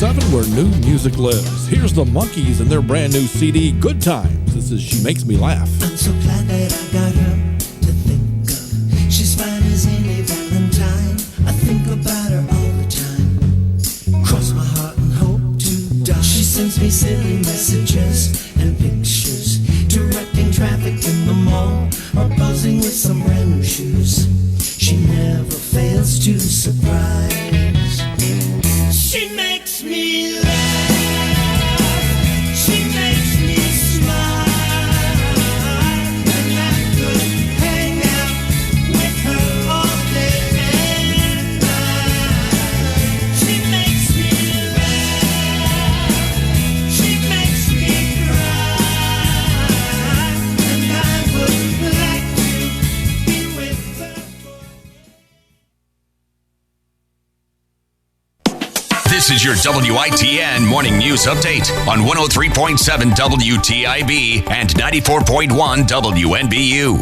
107, where new music lives. Here's the Monkees and their brand new CD, Good Times. This is She Makes Me Laugh. I'm so glad that I got her to think of. She's fine as any Valentine. I think about her all the time. Cross my heart and hope to die. She sends me silly messages and pictures, directing traffic in the mall or posing with some brand new shoes. She never fails to surprise. She makes me laugh. She makes me smile. And I could hang out with her all day and night. She makes me laugh. She makes me cry. And I would like to be with her. This is your WITN Morning News Update on 103.7 WTIB and 94.1 WNBU.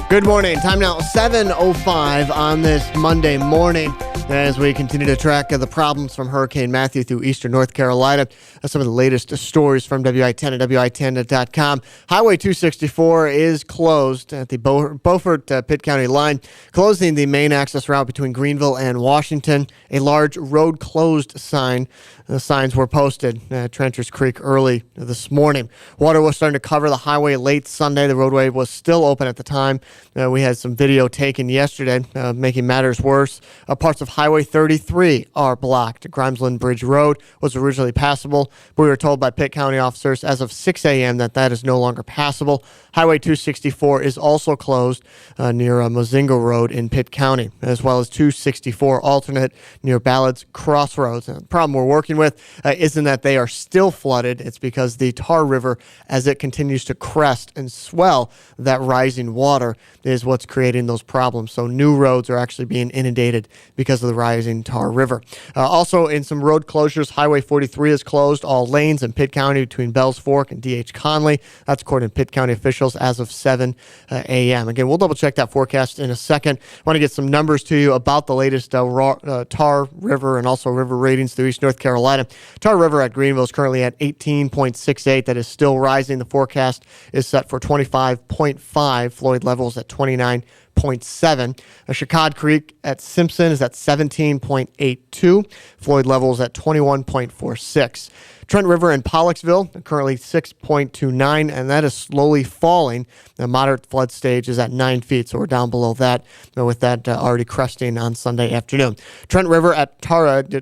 Good morning. Time now, 7:05 on this Monday morning as we continue to track the problems from Hurricane Matthew through eastern North Carolina. Some of the latest stories from WITN and WITN.com. Highway 264 is closed at the Beaufort-Pitt County line, closing the main access route between Greenville and Washington. A large road closed sign. The signs were posted at Trenchers Creek early this morning. Water was starting to cover the highway late Sunday. The roadway was still open at the time. We had some video taken yesterday, making matters worse. Parts of Highway 33 are blocked. Grimesland Bridge Road was originally passable, but we were told by Pitt County officers as of 6 a.m. that is no longer passable. Highway 264 is also closed near Mozingo Road in Pitt County, as well as 264 alternate near Ballard's Crossroads. And the problem we're working with isn't that they are still flooded. It's because the Tar River, as it continues to crest and swell, that rising water is what's creating those problems. So new roads are actually being inundated because of the rising Tar River. Also, in some road closures, Highway 43 is closed, all lanes in Pitt County between Bells Fork and D.H. Conley. That's according to Pitt County officials as of 7 a.m. Again, we'll double check that forecast in a second. I want to get some numbers to you about the latest Tar River and also river ratings through East North Carolina. Tar River at Greenville is currently at 18.68. That is still rising. The forecast is set for 25.5. Floyd levels at 29.7. Chicod Creek at Simpson is at 17.82. Floyd levels at 21.46. Trent River in Pollocksville, currently 6.29, and that is slowly falling. The moderate flood stage is at 9 feet, so we're down below that, with that already cresting on Sunday afternoon. Trent River at Trenton,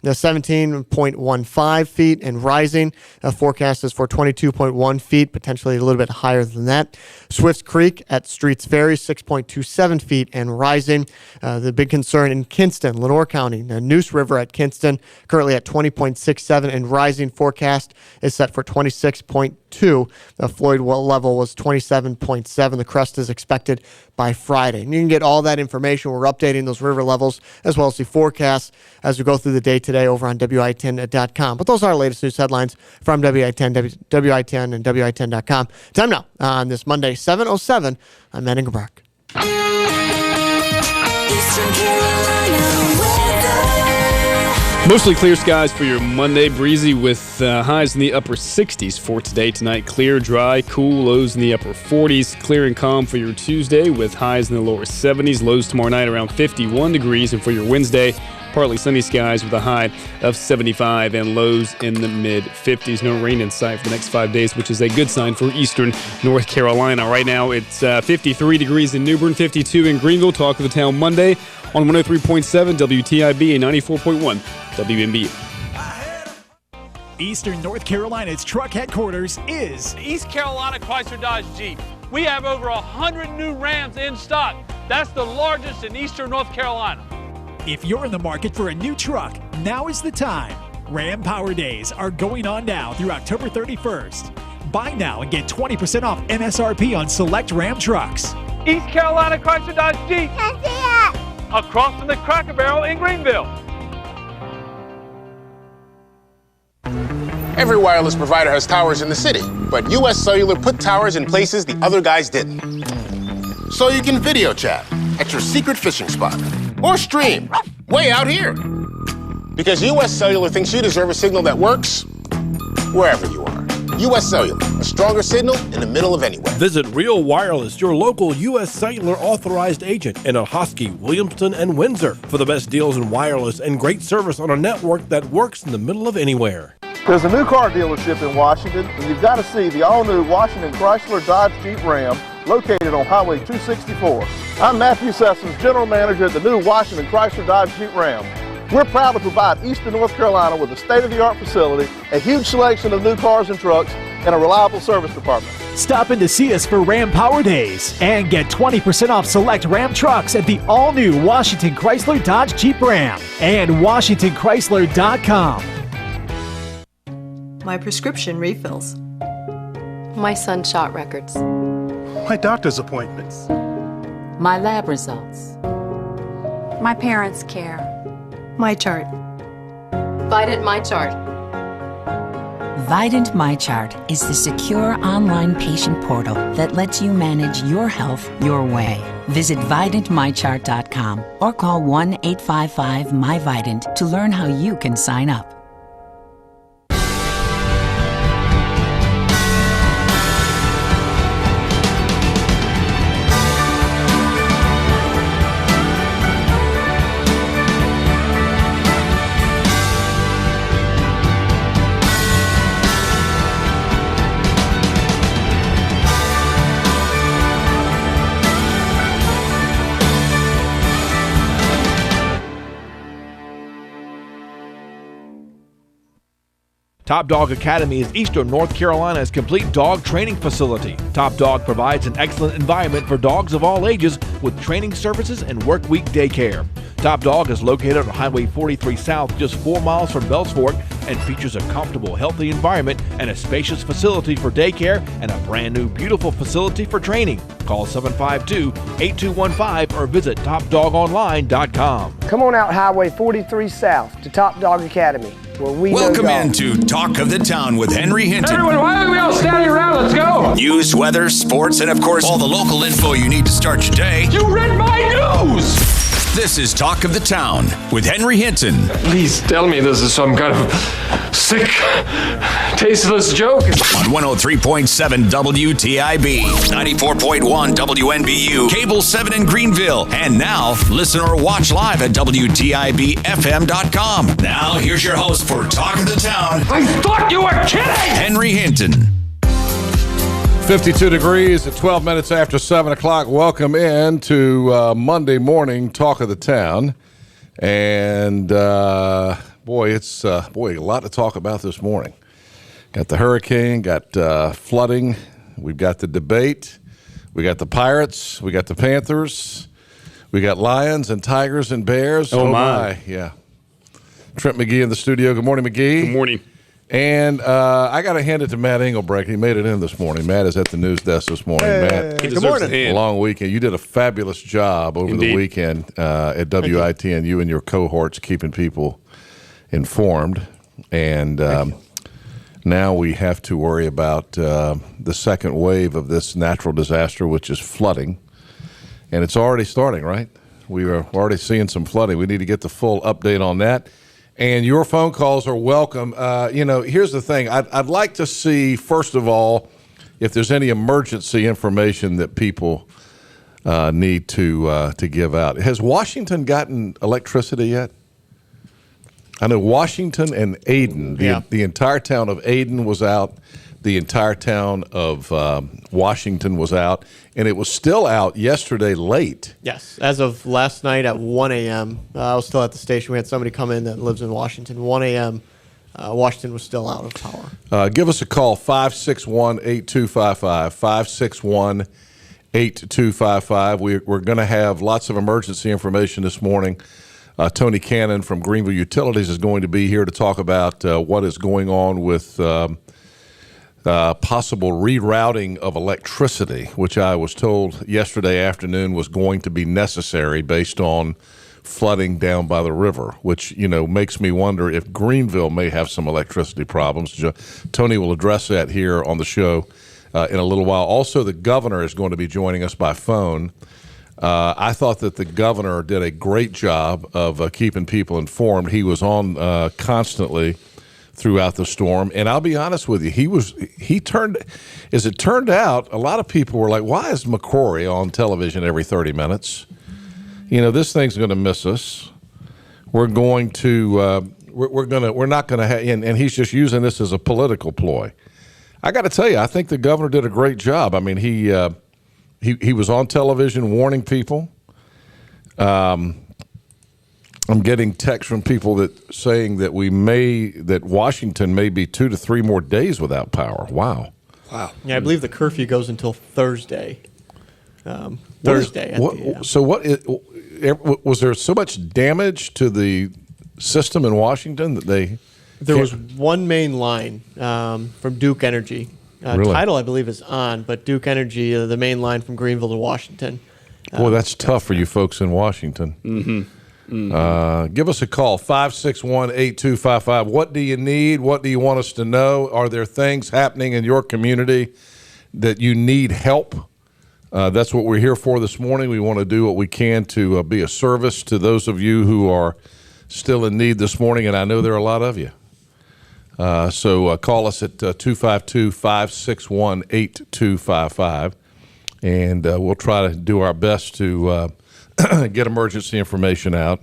the 17.15 feet and rising. Forecast is for 22.1 feet, potentially a little bit higher than that. Swifts Creek at Streets Ferry, 6.27 feet and rising. The big concern in Kinston, Lenoir County. Neuse River at Kinston, currently at 20.67 and rising. Forecast is set for 26.2. The Floyd level was 27.7. The crest is expected by Friday. And you can get all that information. We're updating those river levels as well as the forecast as we go through the day today over on WITN.com. But those are our latest news headlines from WITN and WITN.com. Time now on this Monday, 7:07. I'm Matt Ingerbrock. Eastern Carolina weather. Mostly clear skies for your Monday. Breezy with highs in the upper 60s for today. Tonight, clear, dry, cool, lows in the upper 40s. Clear and calm for your Tuesday with highs in the lower 70s. Lows tomorrow night around 51 degrees. And for your Wednesday, partly sunny skies with a high of 75 and lows in the mid-50s. No rain in sight for the next 5 days, which is a good sign for eastern North Carolina. Right now, it's 53 degrees in New Bern, 52 in Greenville. Talk of the Town Monday on 103.7 WTIB and 94.1 WNBU. Eastern North Carolina's truck headquarters is East Carolina Chrysler Dodge Jeep. We have over 100 new Rams in stock. That's the largest in Eastern North Carolina. If you're in the market for a new truck, now is the time. Ram Power Days are going on now through October 31st. Buy now and get 20% off MSRP on select Ram trucks. East Carolina Chrysler Dodge Jeep. Across from the Cracker Barrel in Greenville. Every wireless provider has towers in the city, but US Cellular put towers in places the other guys didn't. So you can video chat at your secret fishing spot or stream Way out here. Because U.S. Cellular thinks you deserve a signal that works wherever you are. U.S. Cellular, a stronger signal in the middle of anywhere. Visit Real Wireless, your local U.S. Cellular authorized agent in Ahoskie, Williamston, and Windsor for the best deals in wireless and great service on a network that works in the middle of anywhere. There's a new car dealership in Washington, and you've got to see the all-new Washington Chrysler Dodge Jeep Ram located on Highway 264. I'm Matthew Sessons, General Manager at the new Washington Chrysler Dodge Jeep Ram. We're proud to provide Eastern North Carolina with a state-of-the-art facility, a huge selection of new cars and trucks, and a reliable service department. Stop in to see us for Ram Power Days and get 20% off select Ram trucks at the all-new Washington Chrysler Dodge Jeep Ram and WashingtonChrysler.com. My prescription refills. My son's shot records. My doctor's appointments. My lab results. My parents' care. My chart. Vidant My Chart. Vidant My Chart is the secure online patient portal that lets you manage your health your way. Visit VidantMyChart.com or call 1-855-MyVidant to learn how you can sign up. Top Dog Academy is Eastern North Carolina's complete dog training facility. Top Dog provides an excellent environment for dogs of all ages with training services and work week daycare. Top Dog is located on Highway 43 South, just 4 miles from Bells Fork, and features a comfortable, healthy environment and a spacious facility for daycare and a brand new, beautiful facility for training. Call 752-8215 or visit topdogonline.com. Come on out Highway 43 South to Top Dog Academy, where we Welcome know dogs. into Talk of the Town with Henry Hinton. Everyone, why are we all standing around? Let's go. News, weather, sports, and of course, all the local info you need to start your day. You read my news! This is Talk of the Town with Henry Hinton. Please tell me this is some kind of sick, tasteless joke. On 103.7 WTIB, 94.1 WNBU, Cable 7 in Greenville, and now listen or watch live at WTIBFM.com. Now here's your host for Talk of the Town. I thought you were kidding! Henry Hinton. 52 degrees at 12 minutes after 7 o'clock. Welcome in to Monday morning Talk of the Town. And, it's a lot to talk about this morning. Got the hurricane, got flooding, we've got the debate, we got the Pirates, we got the Panthers, we got Lions and Tigers and Bears. Oh, my. Yeah. Trent McGee in the studio. Good morning, McGee. Good morning. And I got to hand it to Matt Engelbrecht. He made it in this morning. Matt is at the news desk this morning. Hey, Matt, good morning. A long weekend. You did a fabulous job over the weekend at WITN. You and your cohorts keeping people informed. And now we have to worry about the second wave of this natural disaster, which is flooding. And it's already starting, right? We are already seeing some flooding. We need to get the full update on that. And your phone calls are welcome. Here's the thing. I'd like to see, first of all, if there's any emergency information that people need to give out. Has Washington gotten electricity yet? I know Washington and Ayden, the entire town of Ayden was out. The entire town of Washington was out, and it was still out yesterday late. Yes, as of last night at 1 a.m., I was still at the station. We had somebody come in that lives in Washington. 1 a.m., Washington was still out of power. Give us a call, 561-8255, 561-8255. We're going to have lots of emergency information this morning. Tony Cannon from Greenville Utilities is going to be here to talk about what is going on with possible rerouting of electricity, which I was told yesterday afternoon was going to be necessary based on flooding down by the river, which, makes me wonder if Greenville may have some electricity problems. Tony will address that here on the show in a little while. Also, the governor is going to be joining us by phone. I thought that the governor did a great job of keeping people informed. He was on constantly throughout the storm, and I'll be honest with you, as it turned out, a lot of people were like, "Why is McCrory on television every 30 minutes? This thing's going to miss us. We're going to we're not going to have," and he's just using this as a political ploy. I got to tell you, I think the governor did a great job. I mean, he was on television warning people. I'm getting texts from people saying that Washington may be 2 to 3 more days without power. Wow. Yeah, I believe the curfew goes until Thursday. So was there so much damage to the system in Washington that there was one main line from Duke Energy. Really? Tidal, I believe, is on, but Duke Energy, the main line from Greenville to Washington. Boy, that's tough for you folks in Washington. Mm-hmm. Mm-hmm. Give us a call, 561-8255. What do you need? What do you want us to know? Are there things happening in your community that you need help? That's what we're here for this morning. We want to do what we can to be a service to those of you who are still in need this morning, and I know there are a lot of you. So call us at 252-561-8255, and we'll try to do our best to get emergency information out.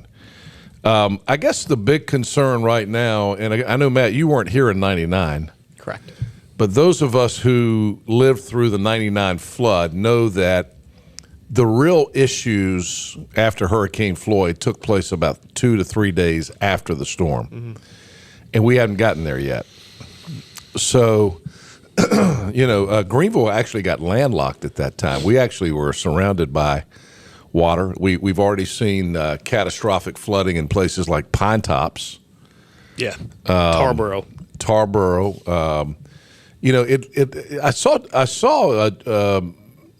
I guess the big concern right now, and I know, Matt, you weren't here in 99. Correct. But those of us who lived through the 99 flood know that the real issues after Hurricane Floyd took place about 2 to 3 days after the storm. Mm-hmm. And we hadn't gotten there yet. So, Greenville actually got landlocked at that time. We actually were surrounded by water. We've already seen catastrophic flooding in places like Pine Tops. Yeah, Tarboro. I saw.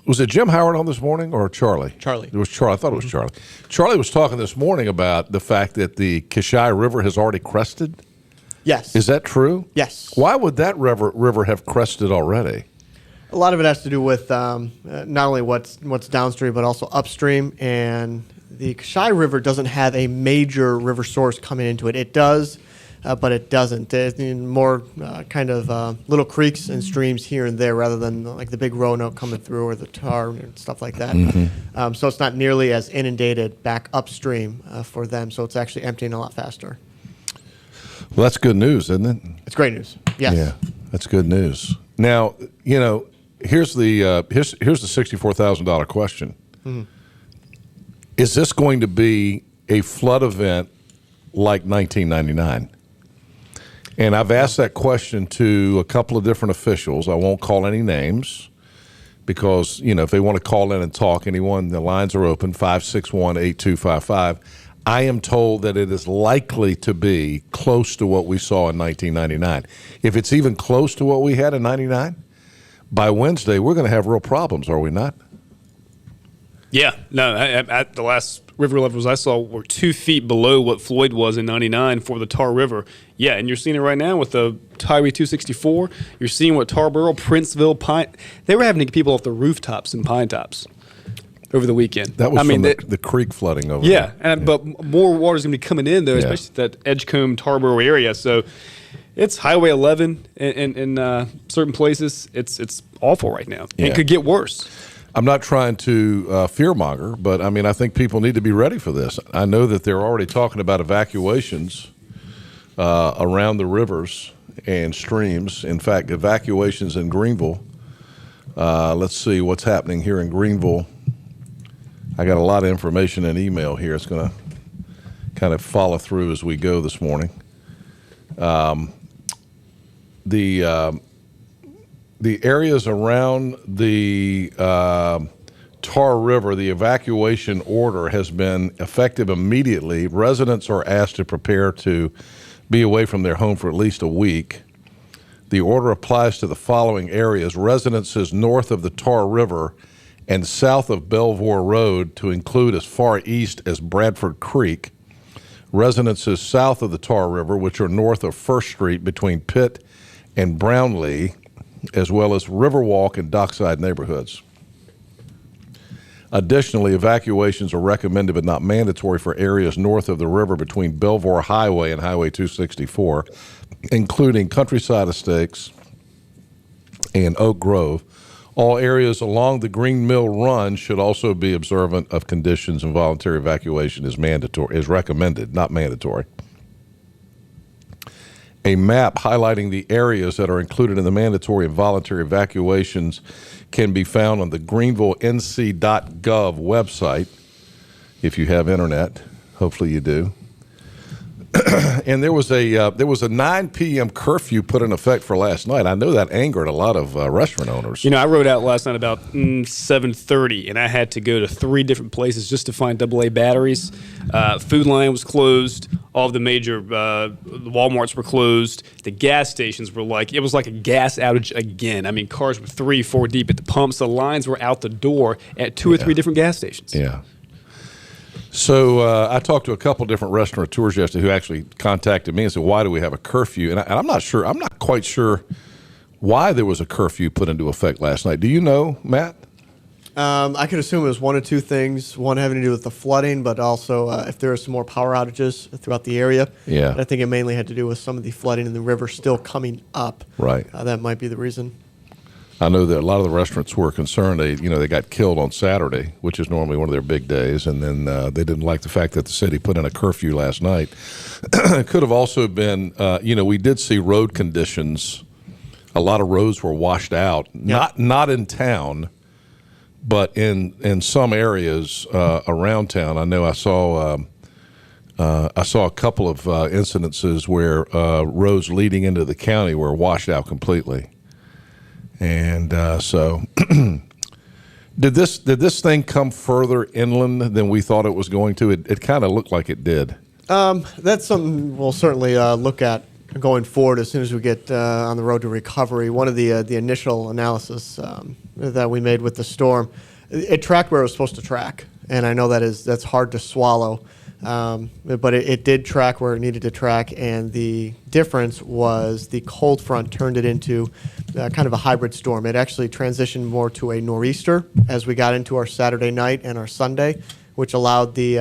Was it Jim Howard on this morning or Charlie? Charlie. It was Charlie. I thought it was Charlie. Charlie was talking this morning about the fact that the Kishai River has already crested. Yes. Is that true? Yes. Why would that river have crested already? A lot of it has to do with not only what's downstream, but also upstream. And the Kishai River doesn't have a major river source coming into it. It does, but it doesn't. There's more kind of little creeks and streams here and there rather than like the big Roanoke coming through or the Tar and stuff like that. Mm-hmm. So it's not nearly as inundated back upstream for them. So it's actually emptying a lot faster. Well, that's good news, isn't it? It's great news. Yes. Yeah, that's good news. Now, here's the $64,000 question. Mm-hmm. Is this going to be a flood event like 1999? And I've asked that question to a couple of different officials. I won't call any names because, if they want to call in and talk, anyone, the lines are open, 561-8255. I am told that it is likely to be close to what we saw in 1999. If it's even close to what we had in 99, by Wednesday, we're going to have real problems, are we not? Yeah. No, at the last river levels I saw were 2 feet below what Floyd was in 99 for the Tar River. Yeah, and you're seeing it right now with the Highway 264. You're seeing what Tarboro, Princeville, Pine. They were having to get people off the rooftops in Pine Tops over the weekend. That was the creek flooding over there. Yeah, but more water is going to be coming in, though, especially that Edgecombe, Tarboro area. So it's Highway 11 in certain places. It's awful right now. Yeah. It could get worse. I'm not trying to fearmonger, but, I think people need to be ready for this. I know that they're already talking about evacuations around the rivers and streams. In fact, evacuations in Greenville. Let's see what's happening here in Greenville. I got a lot of information in email here. It's going to kind of follow through as we go this morning. The areas around the Tar River, the evacuation order has been effective immediately. Residents are asked to prepare to be away from their home for at least a week. The order applies to the following areas: residences north of the Tar River and south of Belvoir Road, to include as far east as Bradford Creek; residences south of the Tar River, which are north of First Street between Pitt and Brownlee, as well as Riverwalk and Dockside neighborhoods. Additionally, evacuations are recommended but not mandatory for areas north of the river between Belvoir Highway and Highway 264, including Countryside Estates and Oak Grove. All areas along the Green Mill Run should also be observant of conditions, and voluntary evacuation is recommended, not mandatory. A map highlighting the areas that are included in the mandatory and voluntary evacuations can be found on the greenvillenc.gov website if you have internet. Hopefully you do. And there was a 9 p.m. curfew put in effect for last night. I know that angered a lot of restaurant owners. You know, I rode out last night about 7:30, and I had to go to 3 different places just to find AA batteries. Food Lion was closed. All of the major Walmarts were closed. The gas stations were it was like a gas outage again. I mean, cars were 3-4 deep at the pumps. The lines were out the door at 2 or 3 different gas stations. Yeah. So I talked to a couple different restaurateurs yesterday who actually contacted me and said, "Why do we have a curfew?" And I'm not sure. I'm not quite sure why there was a curfew put into effect last night. Do you know, Matt? I could assume it was one of two things. One having to do with the flooding, but also if there are some more power outages throughout the area. Yeah. And I think it mainly had to do with some of the flooding in the river still coming up. Right. That might be the reason. I know that a lot of the restaurants were concerned. They got killed on Saturday, which is normally one of their big days, and then they didn't like the fact that the city put in a curfew last night. It could have also been, we did see road conditions. A lot of roads were washed out, not in town, but in some areas around town. I know I saw a couple of incidences where roads leading into the county were washed out completely. And so, did this thing come further inland than we thought it was going to? It kind of looked like it did. That's something we'll certainly look at going forward as soon as we get on the road to recovery. One of the initial analysis that we made with the storm, it tracked where it was supposed to track, and I know that's hard to swallow. But it did track where it needed to track, and the difference was the cold front turned it into kind of a hybrid storm. It actually transitioned more to a nor'easter as we got into our Saturday night and our Sunday, which allowed the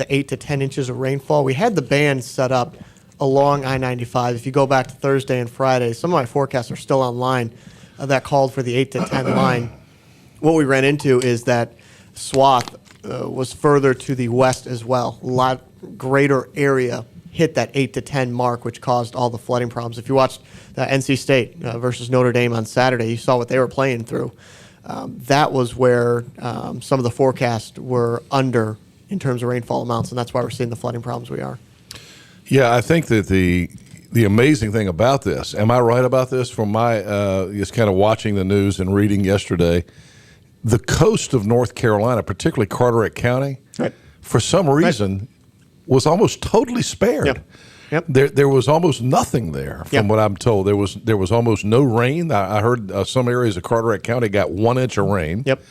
8 to 10 inches of rainfall. We had the band set up along I-95. If you go back to Thursday and Friday, some of my forecasts are still online that called for the 8 to 10 line. What we ran into is that swath was further to the west as well. A lot greater area hit that 8 to 10 mark, which caused all the flooding problems. If you watched NC State versus Notre Dame on Saturday, you saw what they were playing through. That was where some of the forecasts were under in terms of rainfall amounts, and that's why we're seeing the flooding problems we are. Yeah, I think that the amazing thing about this, am I right about this, from my just kind of watching the news and reading yesterday, the coast of North Carolina, particularly Carteret County, for some reason was almost totally spared. Yep. There was almost nothing there, from what I'm told. There was almost no rain. I heard some areas of Carteret County got 1 inch of rain. Yep.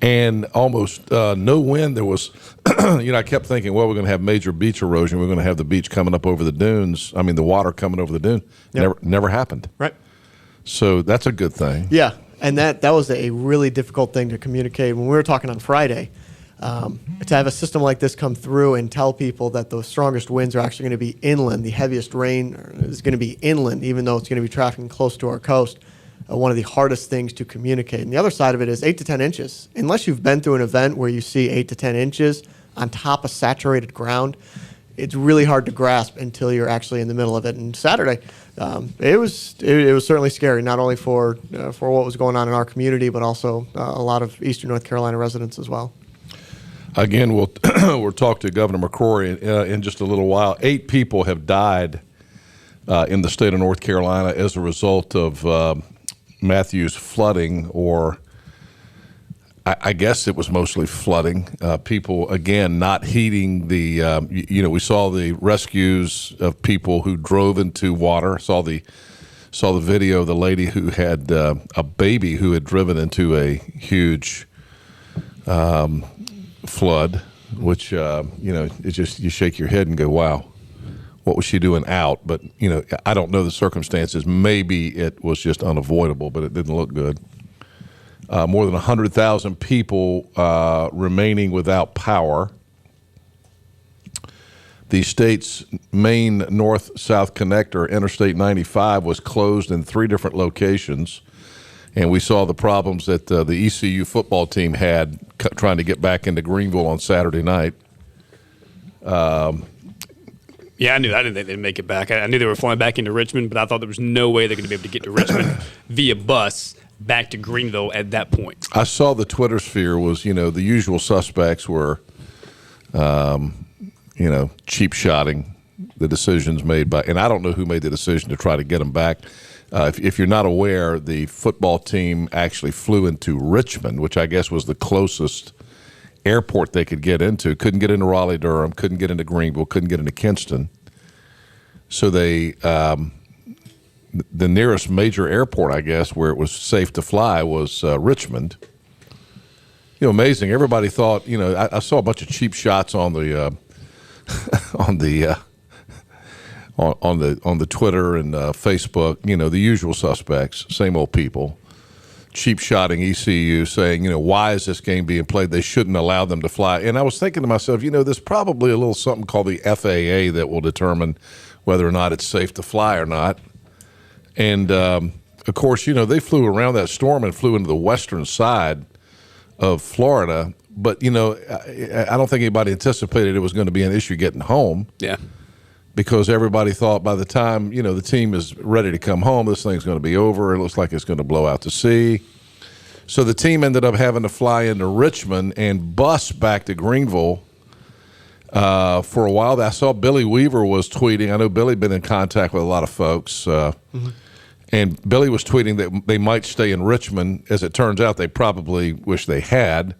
And almost no wind. There was, I kept thinking, well, we're going to have major beach erosion. We're going to have the beach coming up over the dunes. I mean, the water coming over the dune. Never happened. Right. So that's a good thing. Yeah. And that was a really difficult thing to communicate. When we were talking on Friday, to have a system like this come through and tell people that the strongest winds are actually going to be inland, the heaviest rain is going to be inland, even though it's going to be tracking close to our coast, one of the hardest things to communicate. And the other side of it is 8 to 10 inches. Unless you've been through an event where you see 8 to 10 inches on top of saturated ground, it's really hard to grasp until you're actually in the middle of it. And Saturday, it was certainly scary, not only for what was going on in our community, but also a lot of Eastern North Carolina residents as well. Again, we'll talk to Governor McCrory in just a little while. 8 people have died in the state of North Carolina as a result of Matthew's flooding, or I guess it was mostly flooding. People, again, not heeding the, we saw the rescues of people who drove into water. Saw the video of the lady who had a baby who had driven into a huge flood, which, it's just, you shake your head and go, wow, what was she doing out? But, I don't know the circumstances. Maybe it was just unavoidable, but it didn't look good. more than 100,000 people remaining without power. The state's main north-south connector, Interstate 95, was closed in 3 different locations. And we saw the problems that the ECU football team had trying to get back into Greenville on Saturday night. Yeah, I knew that. They didn't make it back. I knew they were flying back into Richmond, but I thought there was no way they're going to be able to get to Richmond via bus back to Greenville at that point. I saw the Twitter sphere was, the usual suspects were, cheap shotting the decisions made by, and I don't know who made the decision to try to get them back. If you're not aware, the football team actually flew into Richmond, which I guess was the closest airport they could get into. Couldn't get into Raleigh-Durham, couldn't get into Greenville, couldn't get into Kinston. So they, the nearest major airport, I guess, where it was safe to fly was Richmond. Amazing. Everybody thought, I saw a bunch of cheap shots on the on the Twitter and Facebook, the usual suspects, same old people, cheap shotting ECU, saying, why is this game being played? They shouldn't allow them to fly. And I was thinking to myself, there's probably a little something called the FAA that will determine whether or not it's safe to fly or not. And, of course, they flew around that storm and flew into the western side of Florida. But, I don't think anybody anticipated it was going to be an issue getting home. Yeah. Because everybody thought by the time, the team is ready to come home, this thing's going to be over. It looks like it's going to blow out to sea. So the team ended up having to fly into Richmond and bus back to Greenville for a while. I saw Billy Weaver was tweeting. I know Billy had been in contact with a lot of folks. And Billy was tweeting that they might stay in Richmond. As it turns out, they probably wish they had,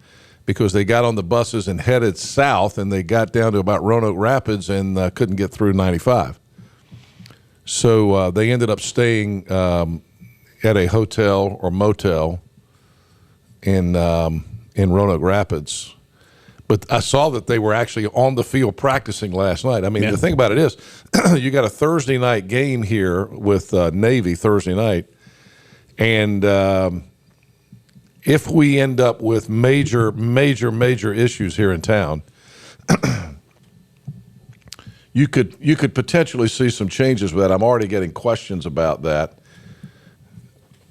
because they got on the buses and headed south, and they got down to about Roanoke Rapids and couldn't get through 95. So they ended up staying at a hotel or motel in Roanoke Rapids. But I saw that they were actually on the field practicing last night. I mean, The thing about it is, you got a Thursday night game here with Navy Thursday night, and if we end up with major issues here in town, you could potentially see some changes with that. I'm already getting questions about that.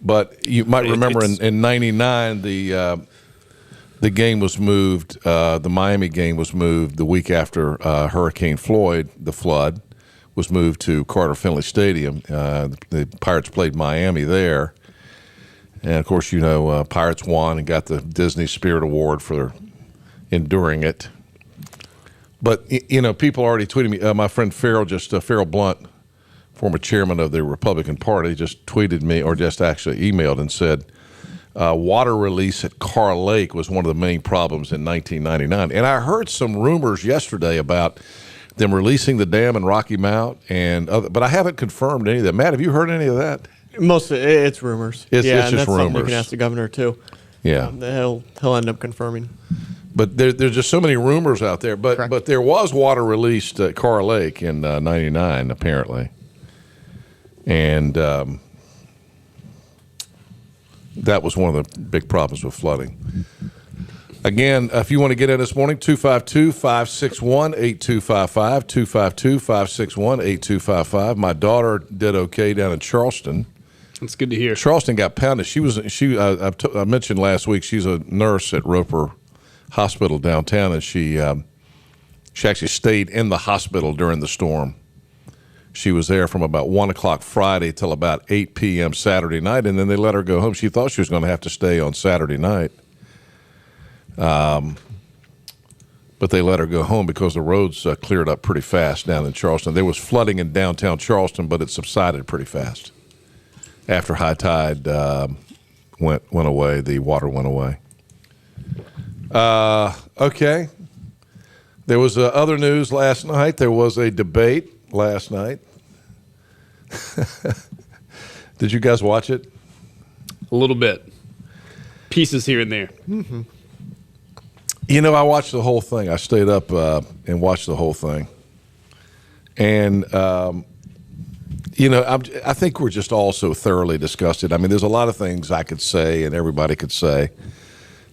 But you might remember in '99 the game was moved. The Miami game was moved the week after Hurricane Floyd. The flood was moved to Carter Finley Stadium. The Pirates played Miami there. And, of course, Pirates won and got the Disney Spirit Award for enduring it. But, people already tweeted me. My friend Farrell Blunt, former chairman of the Republican Party, just tweeted me, or just actually emailed and said, water release at Carr Lake was one of the main problems in 1999. And I heard some rumors yesterday about them releasing the dam in Rocky Mount, but I haven't confirmed any of that. Matt, have you heard any of that? Mostly, it's rumors. It's just that's rumors. You can ask the governor too. Yeah, he'll end up confirming. But there's just so many rumors out there. But there was water released at Carr Lake in '99 apparently, and that was one of the big problems with flooding. Again, if you want to get in this morning, 252-561-8255, 252-561-8255. My daughter did okay down in Charleston. That's good to hear. Charleston got pounded. I mentioned last week she's a nurse at Roper Hospital downtown, and she actually stayed in the hospital during the storm. She was there from about 1 o'clock Friday till about 8 p.m. Saturday night, and then they let her go home. She thought she was going to have to stay on Saturday night. But they let her go home because the roads cleared up pretty fast down in Charleston. There was flooding in downtown Charleston, but it subsided pretty fast. After high tide went away, the water went away. Okay. There was other news last night. There was a debate last night. Did you guys watch it? A little bit. Pieces here and there. Mm-hmm. I watched the whole thing. I stayed up and watched the whole thing. And, I think we're just all so thoroughly disgusted. I mean, there's a lot of things I could say and everybody could say.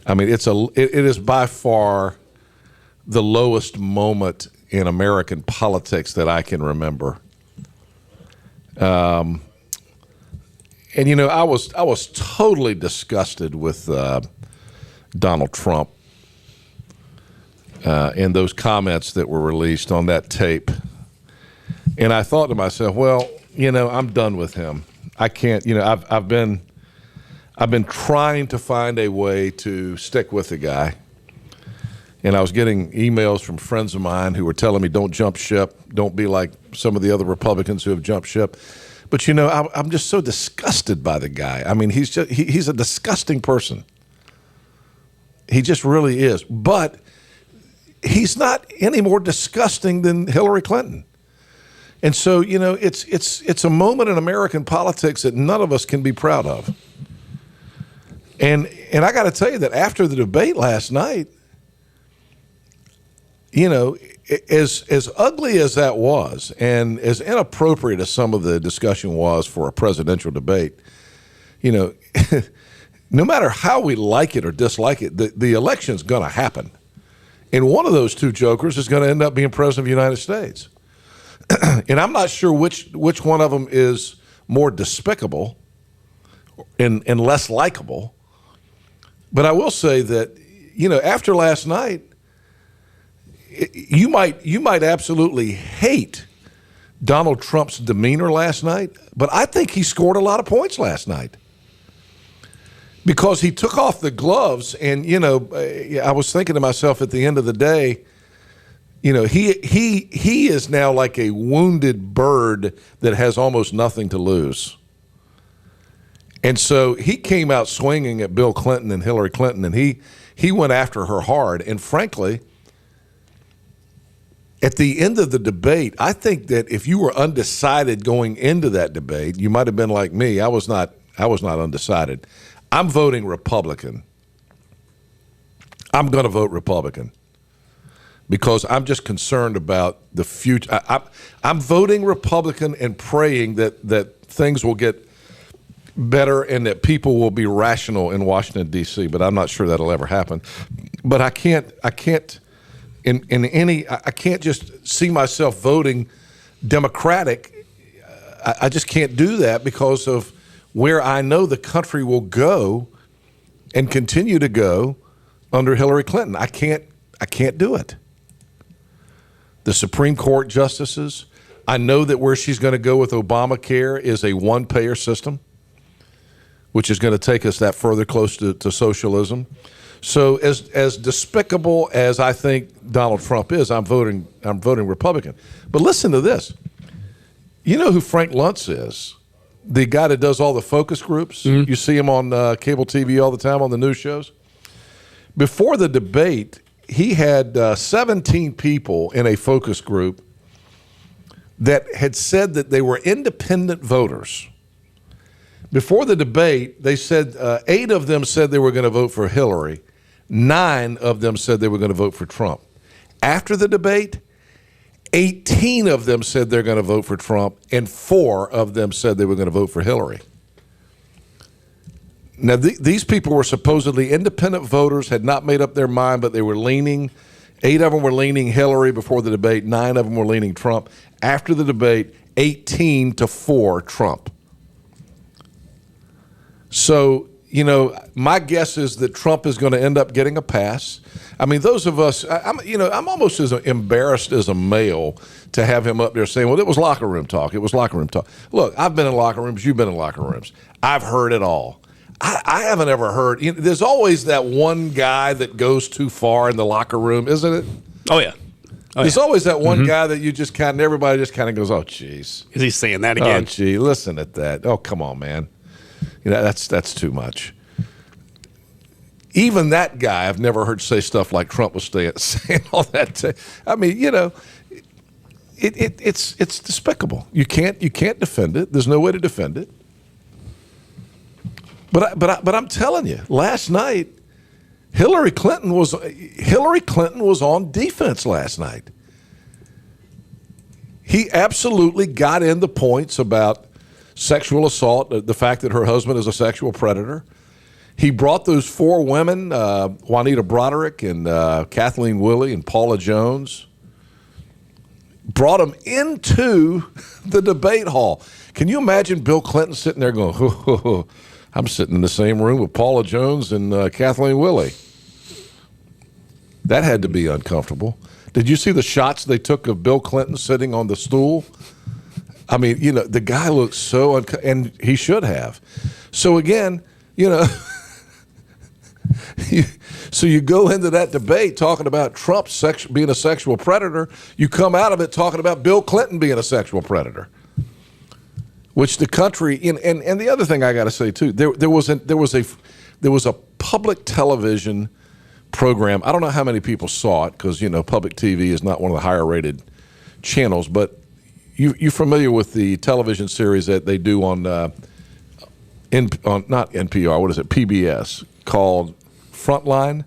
I mean, it is by far the lowest moment in American politics that I can remember. And I was totally disgusted with Donald Trump and those comments that were released on that tape. And I thought to myself, well, I'm done with him. I can't. I've been trying to find a way to stick with the guy. And I was getting emails from friends of mine who were telling me, don't jump ship. Don't be like some of the other Republicans who have jumped ship. But, I'm just so disgusted by the guy. I mean, he's a disgusting person. He just really is. But he's not any more disgusting than Hillary Clinton. And so, it's a moment in American politics that none of us can be proud of. And I got to tell you that after the debate last night, as ugly as that was and as inappropriate as some of the discussion was for a presidential debate, no matter how we like it or dislike it, the election's going to happen. And one of those two jokers is going to end up being president of the United States. And I'm not sure which one of them is more despicable and less likable. But I will say that, after last night, you might absolutely hate Donald Trump's demeanor last night, but I think he scored a lot of points last night because he took off the gloves. And, I was thinking to myself at the end of the day, he is now like a wounded bird that has almost nothing to lose. And so he came out swinging at Bill Clinton and Hillary Clinton, and he went after her hard. And frankly, at the end of the debate, I think that if you were undecided going into that debate, you might have been like me. I was not undecided. I'm voting Republican. I'm going to vote Republican because I'm just concerned about the future. I'm voting Republican and praying that things will get better and that people will be rational in Washington, D.C., but I'm not sure that'll ever happen. But I can't just see myself voting Democratic. I just can't do that because of where I know the country will go and continue to go under Hillary Clinton. I can't do it. The Supreme Court justices, I know that where she's going to go with Obamacare is a one-payer system, which is going to take us that further close to socialism. So as despicable as I think Donald Trump is, I'm voting Republican. But listen to this. You know who Frank Luntz is? The guy that does all the focus groups. Mm-hmm. You see him on cable TV all the time on the news shows. Before the debate, he had 17 people in a focus group that had said that they were independent voters. Before the debate, they said 8 of them said they were going to vote for Hillary. 9 of them said they were going to vote for Trump. After the debate, 18 of them said they're going to vote for Trump, and 4 of them said they were going to vote for Hillary. Now, these people were supposedly independent voters, had not made up their mind, but they were leaning. 8 of them were leaning Hillary before the debate. 9 of them were leaning Trump. After the debate, 18-4 Trump. So, my guess is that Trump is going to end up getting a pass. I mean, those of us, I'm almost as embarrassed as a male to have him up there saying, well, it was locker room talk. It was locker room talk. Look, I've been in locker rooms. You've been in locker rooms. I've heard it all. I haven't ever heard. There's always that one guy that goes too far in the locker room, isn't it? Oh, yeah. There's always that one guy that you just everybody just kind of goes, oh, geez. Is he saying that again? Oh, gee, listen at that. Oh, come on, man. That's too much. Even that guy, I've never heard say stuff like Trump was saying all that. I mean, it's despicable. You can't defend it. There's no way to defend it. But I'm telling you, last night, Hillary Clinton was on defense last night. He absolutely got in the points about sexual assault, the fact that her husband is a sexual predator. He brought those 4 women, Juanita Broderick and Kathleen Willey and Paula Jones, brought them into the debate hall. Can you imagine Bill Clinton sitting there going, I'm sitting in the same room with Paula Jones and Kathleen Willey. That had to be uncomfortable. Did you see the shots they took of Bill Clinton sitting on the stool? I mean, you know, the guy looks so and he should have. So again, you know, so you go into that debate talking about Trump being a sexual predator. You come out of it talking about Bill Clinton being a sexual predator, which the country and the other thing I got to say too, there was a public television program. I don't know how many people saw it because, you know, public TV is not one of the higher rated channels, but you're familiar with the television series that they do on not NPR, what is it, PBS, called Frontline.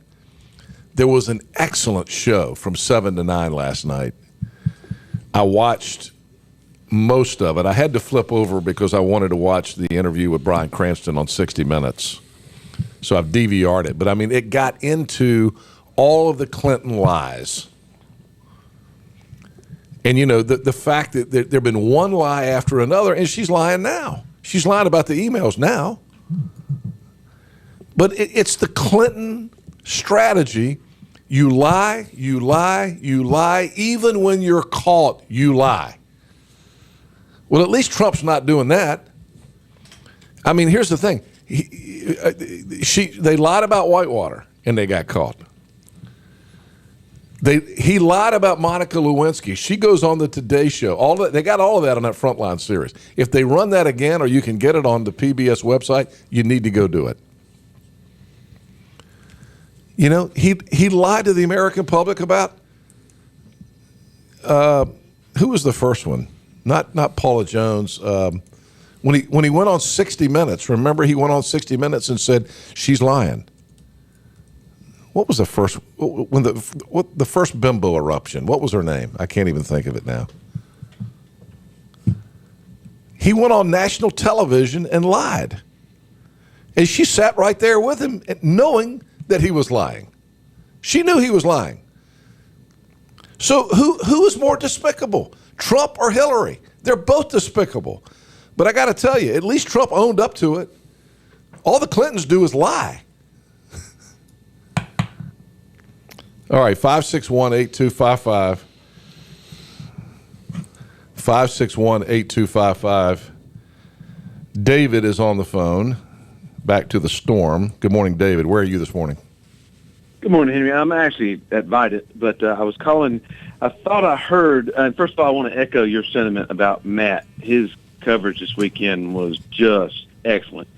There was an excellent show from 7 to 9 last night. I watched most of it. I had to flip over because I wanted to watch the interview with Bryan Cranston on 60 Minutes. So I've DVR'd it. But, I mean, it got into all of the Clinton lies. And, you know, the fact that there have been one lie after another, and she's lying now. She's lying about the emails now. But it's the Clinton strategy. You lie, you lie, you lie. Even when you're caught, you lie. Well, at least Trump's not doing that. I mean, here's the thing. They lied about Whitewater, and they got caught. He lied about Monica Lewinsky. She goes on the Today Show. They got all of that on that Frontline series. If they run that again, or you can get it on the PBS website, you need to go do it. You know, he lied to the American public about who was the first one? Not Paula Jones. When he went on 60 Minutes, remember he went on 60 Minutes and said she's lying. What was the first the first bimbo eruption? What was her name? I can't even think of it now. He went on national television and lied, and she sat right there with him, knowing that he was lying. She knew he was lying. So who is more despicable, Trump or Hillary? They're both despicable. But I got to tell you, at least Trump owned up to it. All the Clintons do is lie. All right, 561-8255. 561-8255. David is on the phone. Back to the storm. Good morning, David. Where are you this morning? Good morning, Henry. I'm actually at Vidant, but I was calling. I thought I heard, first of all, I want to echo your sentiment about Matt. His coverage this weekend was just excellent.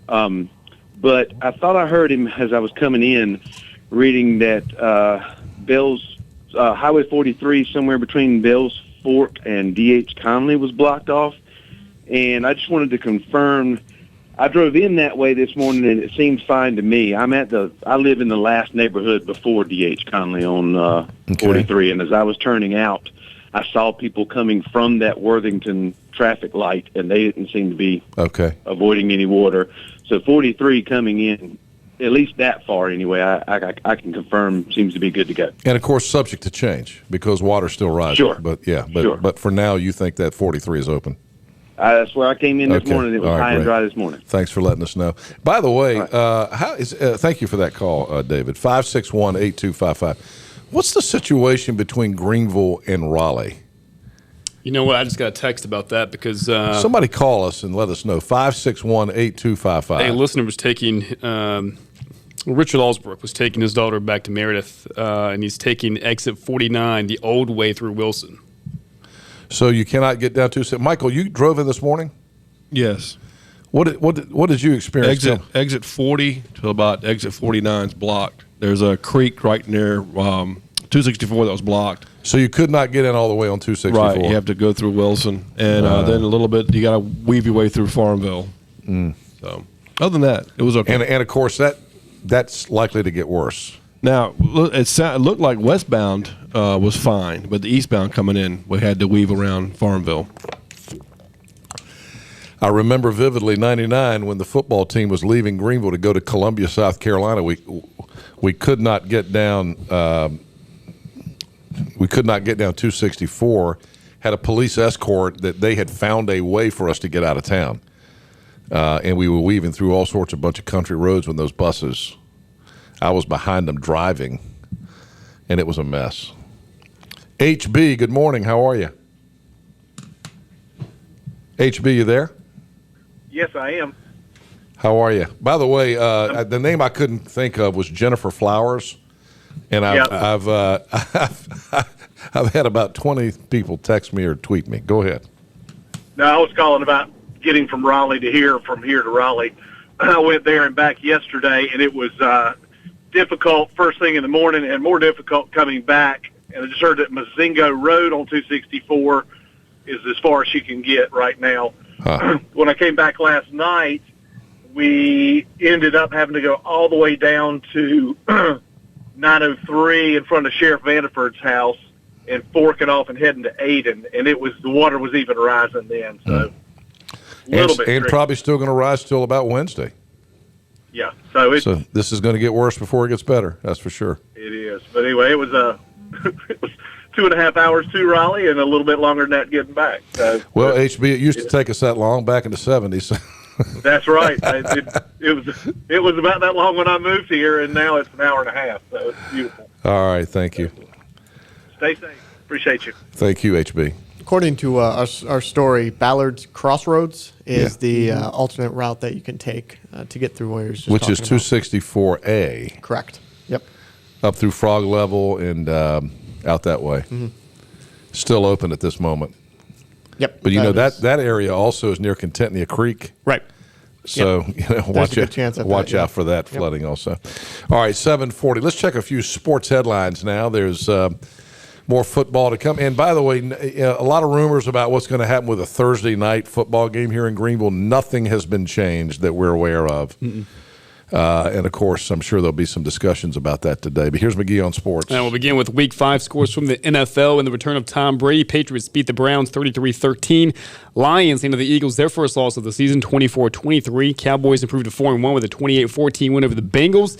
But I thought I heard him as I was coming in reading that Bell's Highway 43, somewhere between Bell's Fork and D.H. Conley, was blocked off. And I just wanted to confirm. I drove in that way this morning, and it seemed fine to me. I live in the last neighborhood before D.H. Conley on 43, and as I was turning out, I saw people coming from that Worthington traffic light, and they didn't seem to be avoiding any water. So 43 coming in, at least that far anyway, I can confirm seems to be good to go. And, of course, subject to change because water's still rising. Sure. But for now, you think that 43 is open. That's where I came in this morning. It was high and dry this morning. Thanks for letting us know. By the way, thank you for that call, David. 561-8255. What's the situation between Greenville and Raleigh? You know what? I just got a text about that because somebody call us and let us know. 561-8255. A listener was taking Richard Allsbrook was taking his daughter back to Meredith, and he's taking exit 49 the old way through Wilson. So you cannot get down to Michael. You drove in this morning. Yes. What did you experience? Exit 40 to about exit 49 is blocked. There's a creek right near 264 that was blocked. So you could not get in all the way on 264. Right. You have to go through Wilson, and then a little bit. You got to weave your way through Farmville. So other than that, it was okay. And of course that's likely to get worse. Now it looked like westbound was fine, but the eastbound coming in, we had to weave around Farmville. I remember vividly '99 when the football team was leaving Greenville to go to Columbia, South Carolina. We could not get down. We could not get down 264. Had a police escort that they had found a way for us to get out of town, and we were weaving through all sorts of bunch of country roads when those buses. I was behind them driving, and it was a mess. HB, good morning. How are you? HB, you there? Yes, I am. How are you? By the way, the name I couldn't think of was Jennifer Flowers, and I've had about 20 people text me or tweet me. Go ahead. No, I was calling about getting from Raleigh to here, from here to Raleigh. I went there and back yesterday, and it was difficult first thing in the morning and more difficult coming back. And I just heard that Mazingo Road on 264 is as far as you can get right now. Huh. When I came back last night, we ended up having to go all the way down to 903 in front of Sheriff Vanderford's house and forking off and heading to Aden. And the water was even rising then. So a little bit and tricky. probably still going to rise till about Wednesday. Yeah. So this is going to get worse before it gets better. That's for sure. It is. But anyway, it was it was 2.5 hours to Raleigh and a little bit longer than that getting back. So, well, HB, it used to take us that long back in the 70s. That's right. It was about that long when I moved here, and now it's an hour and a half. So it's beautiful. All right. Thank you. Stay safe. Appreciate you. Thank you, HB. According to our story, Ballard's Crossroads is the alternate route that you can take to get through where you're just which is talking about. 264A. Correct. Yep. Up through Frog Level and out that way. Mm-hmm. Still open at this moment. Yep. But you know that area also is near Contentnia Creek. Right. So watch out for that Yep. flooding also. All right, 7:40. Let's check a few sports headlines now. There's more football to come. And by the way, a lot of rumors about what's going to happen with a Thursday night football game here in Greenville. Nothing has been changed that we're aware of. And, of course, I'm sure there'll be some discussions about that today. But here's McGee on sports. And we'll begin with Week 5 scores from the NFL and the return of Tom Brady. Patriots beat the Browns 33-13. Lions handed the Eagles their first loss of the season, 24-23. Cowboys improved to 4-1 with a 28-14 win over the Bengals.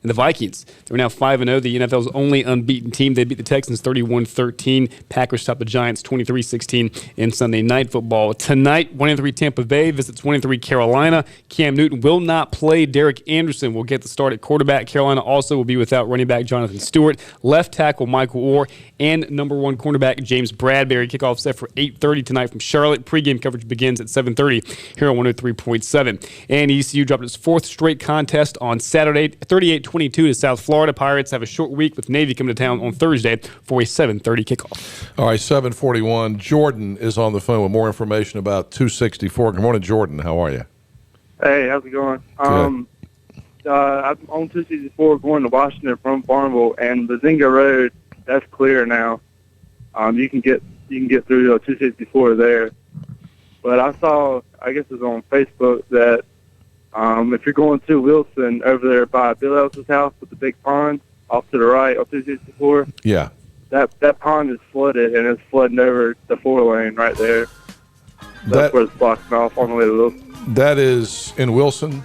And the Vikings, they're now 5-0, the NFL's only unbeaten team. They beat the Texans 31-13. Packers topped the Giants 23-16 in Sunday Night Football. Tonight, 1-3 Tampa Bay visits 1-3 Carolina. Cam Newton will not play. Derek Anderson will get the start at quarterback. Carolina also will be without running back Jonathan Stewart, left tackle Michael Orr, and number 1 cornerback James Bradbury. Kickoff set for 8:30 tonight from Charlotte. Pre-game coverage begins at 7:30 here on 103.7. And ECU dropped its 4th straight contest on Saturday, 38-22 to South Florida. Pirates have a short week with Navy coming to town on Thursday for a 7:30 kickoff. All right, 7:41. Jordan is on the phone with more information about 264. Good morning, Jordan. How are you? Hey, how's it going? Good. I'm on 264 going to Washington from Farmville, and the Zinga Road, that's clear now. You can get through 264 there. But I saw, I guess it was on Facebook, that if you're going to Wilson over there by Bill Ellis's house with the big pond off to the right on 264, Yeah. that pond is flooded, and it's flooding over the 4-lane right there. That's where it's blocking off on the way to Wilson. That is in Wilson?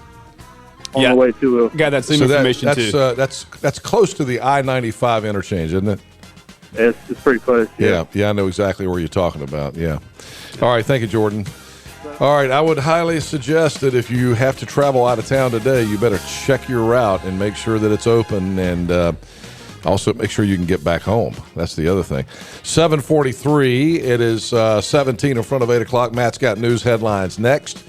On the way to Wilson. Got that same information, too. That's close to the I-95 interchange, isn't it? It's pretty close. Yeah, I know exactly where you're talking about. Yeah. All right, thank you, Jordan. All right, I would highly suggest that if you have to travel out of town today, you better check your route and make sure that it's open, and also make sure you can get back home. That's the other thing. 7:43. It is 17 in front of 8 o'clock. Matt's got news headlines next.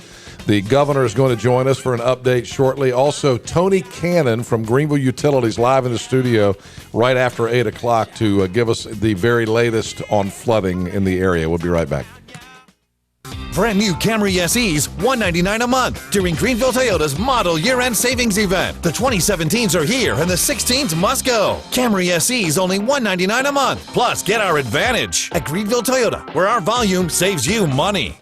The governor is going to join us for an update shortly. Also, Tony Cannon from Greenville Utilities live in the studio right after 8 o'clock to give us the very latest on flooding in the area. We'll be right back. Brand new Camry SEs, $199 a month during Greenville Toyota's model year-end savings event. The 2017s are here and the 16s must go. Camry SEs only $199 a month. Plus, get our advantage at Greenville Toyota, where our volume saves you money.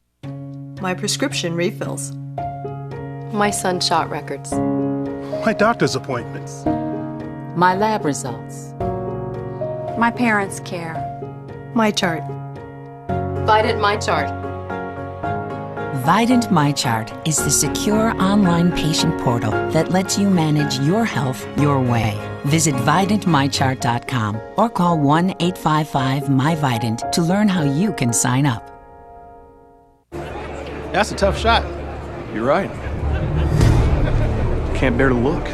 My prescription refills. My son's shot records. My doctor's appointments. My lab results. My parents care. My chart. Vidant My Chart. Vidant MyChart is the secure online patient portal that lets you manage your health your way. Visit VidantMyChart.com or call 1-855-MyVidant to learn how you can sign up. That's a tough shot. You're right. Can't bear to look.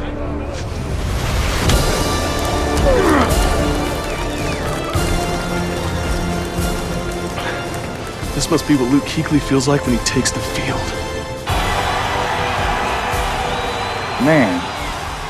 This must be what Luke Kuechly feels like when he takes the field. Man,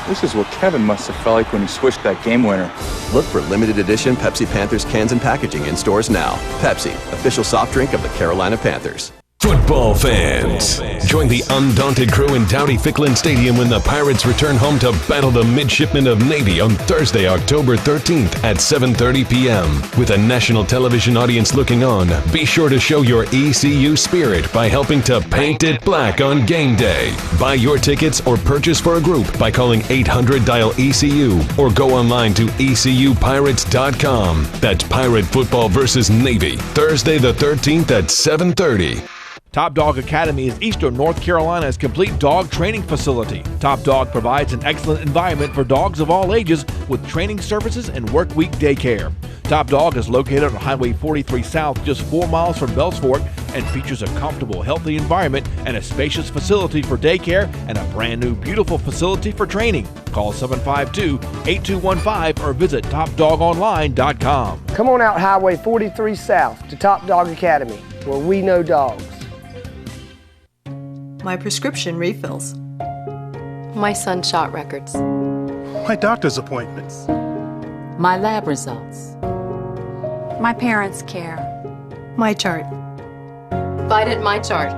this is what Kevin must have felt like when he switched that game winner. Look for limited edition Pepsi Panthers cans and packaging in stores now. Pepsi, official soft drink of the Carolina Panthers. Football fans, join the undaunted crew in Dowdy-Ficklin Stadium when the Pirates return home to battle the Midshipmen of Navy on Thursday, October 13th at 7:30 p.m. With a national television audience looking on, be sure to show your ECU spirit by helping to paint it black on game day. Buy your tickets or purchase for a group by calling 800-DIAL-ECU or go online to ECUPirates.com. That's Pirate Football versus Navy, Thursday the 13th at 7:30. Top Dog Academy is Eastern North Carolina's complete dog training facility. Top Dog provides an excellent environment for dogs of all ages with training services and work week daycare. Top Dog is located on Highway 43 South, just 4 miles from Bells Fork, and features a comfortable, healthy environment and a spacious facility for daycare and a brand new, beautiful facility for training. Call 752-8215 or visit TopDogOnline.com. Come on out Highway 43 South to Top Dog Academy, where we know dogs. My prescription refills. My son shot records. My doctor's appointments. My lab results. My parents care. My chart. Vidant My Chart.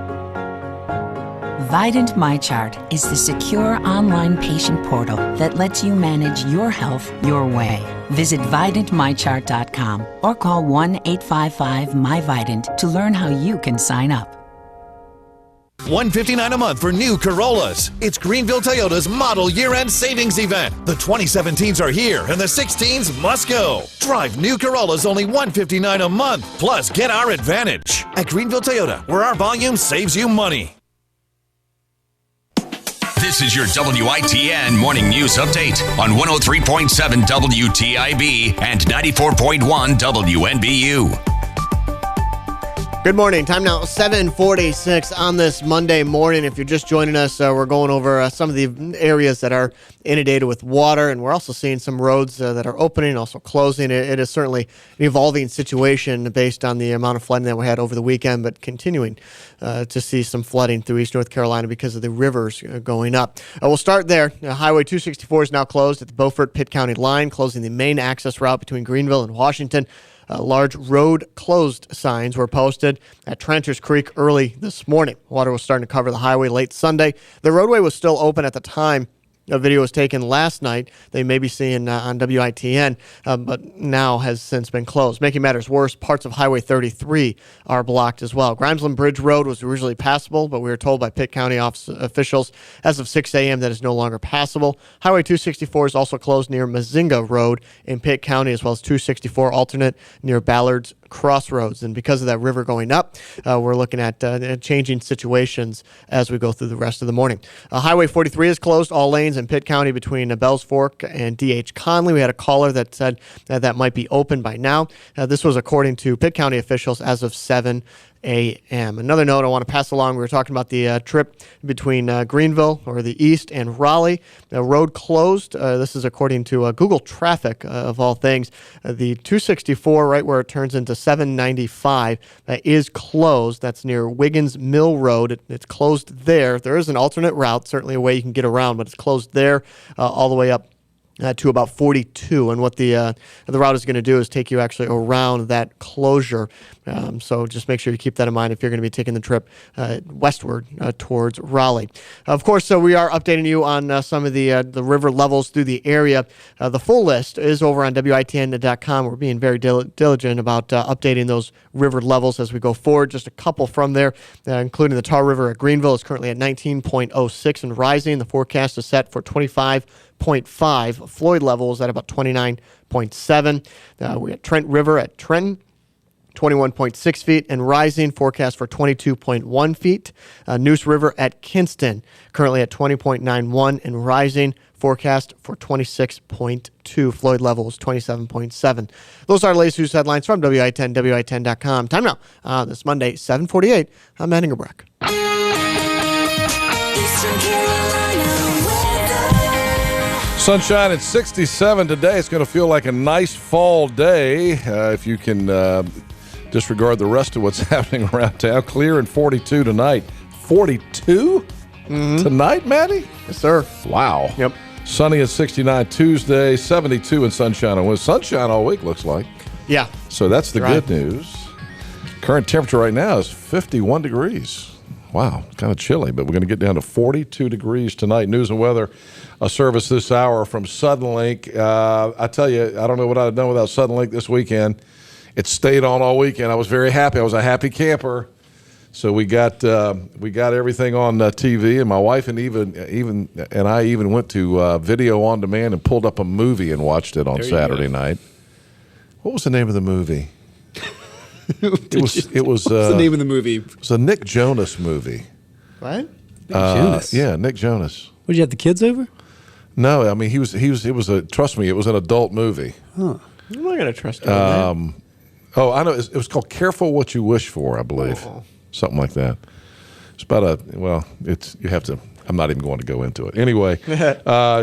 Vidant MyChart is the secure online patient portal that lets you manage your health your way. Visit VidantMyChart.com or call 1-855-MyVidant to learn how you can sign up. $159 a month for new Corollas. It's Greenville Toyota's model year-end savings event. The 2017s are here and the 16s must go. Drive new Corollas only $159 a month. Plus, get our advantage. At Greenville Toyota, where our volume saves you money. This is your WITN Morning News Update on 103.7 WTIB and 94.1 WNBU. Good morning. Time now 7:46 on this Monday morning. If you're just joining us, we're going over some of the areas that are inundated with water, and we're also seeing some roads that are opening, also closing. It is certainly an evolving situation based on the amount of flooding that we had over the weekend, but continuing to see some flooding through East North Carolina because of the rivers going up. We'll start there. Highway 264 is now closed at the Beaufort-Pitt County line, closing the main access route between Greenville and Washington. Large road closed signs were posted at Trenchers Creek early this morning. Water was starting to cover the highway late Sunday. The roadway was still open at the time. A video was taken last night. They may be seeing on WITN, but now has since been closed. Making matters worse, parts of Highway 33 are blocked as well. Grimesland Bridge Road was originally passable, but we were told by Pitt County officials as of 6 a.m. that it's no longer passable. Highway 264 is also closed near Mazinga Road in Pitt County, as well as 264 alternate near Ballard's Crossroads. And because of that river going up, we're looking at changing situations as we go through the rest of the morning. Highway 43 is closed, all lanes in Pitt County between Bells Fork and D.H. Conley. We had a caller that said that might be open by now. This was according to Pitt County officials as of 7 a.m. Another note I want to pass along, we were talking about the trip between Greenville or the east and Raleigh. The road closed. This is according to Google Traffic, of all things. The 264, right where it turns into 795, is closed. That's near Wiggins Mill Road. It's closed there. There is an alternate route, certainly a way you can get around, but it's closed there all the way up to about 42, and what the route is going to do is take you actually around that closure. So just make sure you keep that in mind if you're going to be taking the trip westward towards Raleigh. Of course, so we are updating you on some of the river levels through the area. The full list is over on WITN.com. We're being very diligent about updating those river levels as we go forward. Just a couple from there, including the Tar River at Greenville is currently at 19.06 and rising. The forecast is set for 25.5 Floyd levels at about 29.7. We got Trent River at Trenton, 21.6 feet, and rising, forecast for 22.1 feet. Neuse River at Kinston, currently at 20.91, and rising, forecast for 26.2. Floyd levels 27.7. Those are our latest news headlines from WI10, WI10.com. Time now, this Monday, 7:48. I'm Matt Ingerbrecht. Sunshine at 67 today. It's going to feel like a nice fall day if you can disregard the rest of what's happening around town. Clear and 42 tonight. 42 tonight, Matty? Yes, sir. Wow. Yep. Sunny at 69 Tuesday, 72 and sunshine on Wednesday. Sunshine all week, looks like. Yeah. So that's the good news. Current temperature right now is 51 degrees. Wow, kind of chilly, but we're going to get down to 42 degrees tonight. News and weather, a service this hour from Suddenlink. I tell you, I don't know what I'd done without Suddenlink this weekend. It stayed on all weekend. I was very happy. I was a happy camper. So we got everything on TV, and my wife and I even went to video on demand and pulled up a movie and watched it on Saturday night. What was the name of the movie? It was. What's the name of the movie? It was a Nick Jonas movie. What? Nick Jonas? Yeah, Nick Jonas. Would you have the kids over? No, I mean it was trust me, it was an adult movie. Huh. I'm not going to trust you on that. Oh, I know. It was called Careful What You Wish For, I believe. Oh. Something like that. It's about you have to, I'm not even going to go into it. Anyway,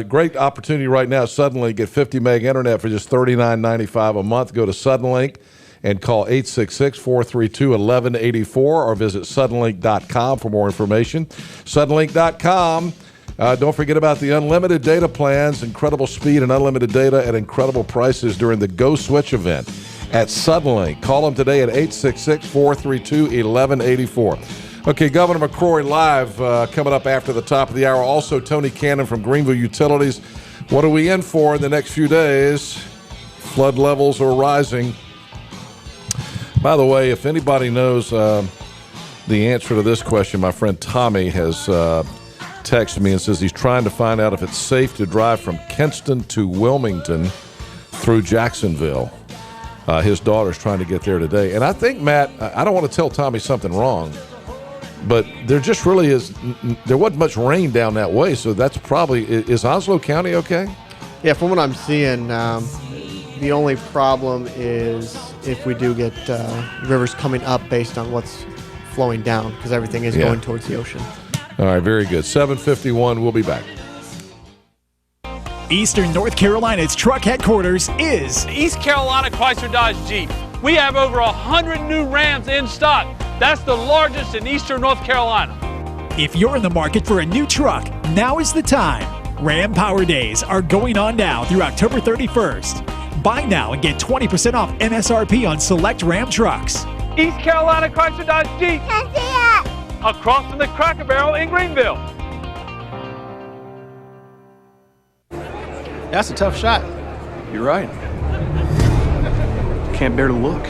great opportunity right now. Suddenlink, get 50 meg internet for just $39.95 a month. Go to Suddenlink and call 866-432-1184 or visit suddenlink.com for more information. Suddenlink.com. Don't forget about the unlimited data plans, incredible speed and unlimited data at incredible prices during the Go Switch event at Suddenlink. Call them today at 866-432-1184. Okay, Governor McCrory live coming up after the top of the hour. Also, Tony Cannon from Greenville Utilities. What are we in for in the next few days? Flood levels are rising. By the way, if anybody knows the answer to this question, my friend Tommy has texted me and says he's trying to find out if it's safe to drive from Kinston to Wilmington through Jacksonville. His daughter's trying to get there today. And I think, Matt, I don't want to tell Tommy something wrong, but there just really there wasn't much rain down that way, so that's probably, is Onslow County okay? Yeah, from what I'm seeing, the only problem is if we do get rivers coming up based on what's flowing down, because everything is going towards the ocean. All right, very good. 7:51, we'll be back. Eastern North Carolina's truck headquarters is East Carolina Chrysler Dodge Jeep. We have over 100 new Rams in stock. That's the largest in Eastern North Carolina. If you're in the market for a new truck, now is the time. Ram Power Days are going on now through October 31st. Buy now and get 20% off MSRP on select Ram trucks. East Carolina Chrysler Dodge Jeep. Across from the Cracker Barrel in Greenville. That's a tough shot. You're right. Can't bear to look.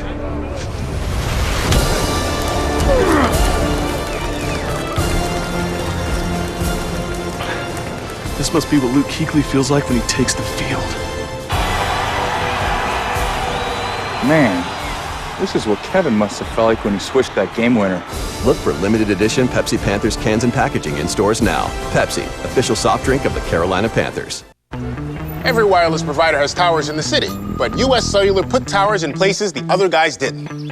This must be what Luke Kuechly feels like when he takes the field. Man, this is what Kevin must have felt like when he swished that game winner. Look for limited edition Pepsi Panthers cans and packaging in stores now. Pepsi, official soft drink of the Carolina Panthers. Every wireless provider has towers in the city, but US Cellular put towers in places the other guys didn't.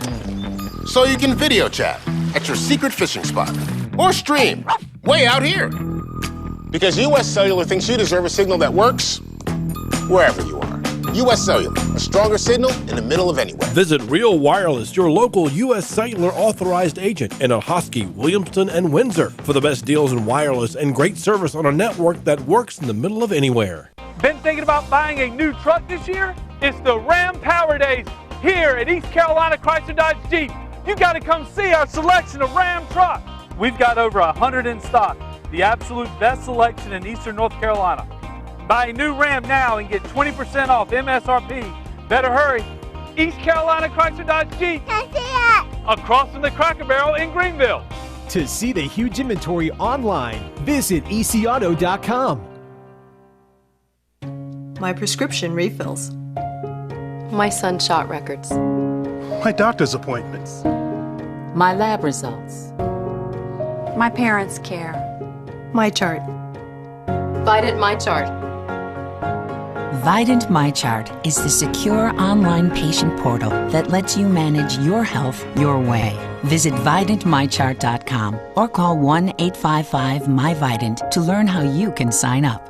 So you can video chat at your secret fishing spot or stream way out here. Because US Cellular thinks you deserve a signal that works wherever you are. US Cellular, a stronger signal in the middle of anywhere. Visit Real Wireless, your local US Cellular authorized agent in Ahoskie, Williamston, and Windsor for the best deals in wireless and great service on a network that works in the middle of anywhere. Been thinking about buying a new truck this year? It's the Ram Power Days here at East Carolina Chrysler Dodge Jeep. You got to come see our selection of Ram trucks. We've got over 100 in stock, the absolute best selection in Eastern North Carolina. Buy a new Ram now and get 20% off MSRP. Better hurry. East Carolina Chrysler Dodge Jeep. Across from the Cracker Barrel in Greenville. To see the huge inventory online, visit ecauto.com. My prescription refills. My son's shot records. My doctor's appointments. My lab results. My parents' care. My chart. Vidant My Chart. Vidant MyChart is the secure online patient portal that lets you manage your health your way. Visit VidantMyChart.com or call 1-855-MyVidant to learn how you can sign up.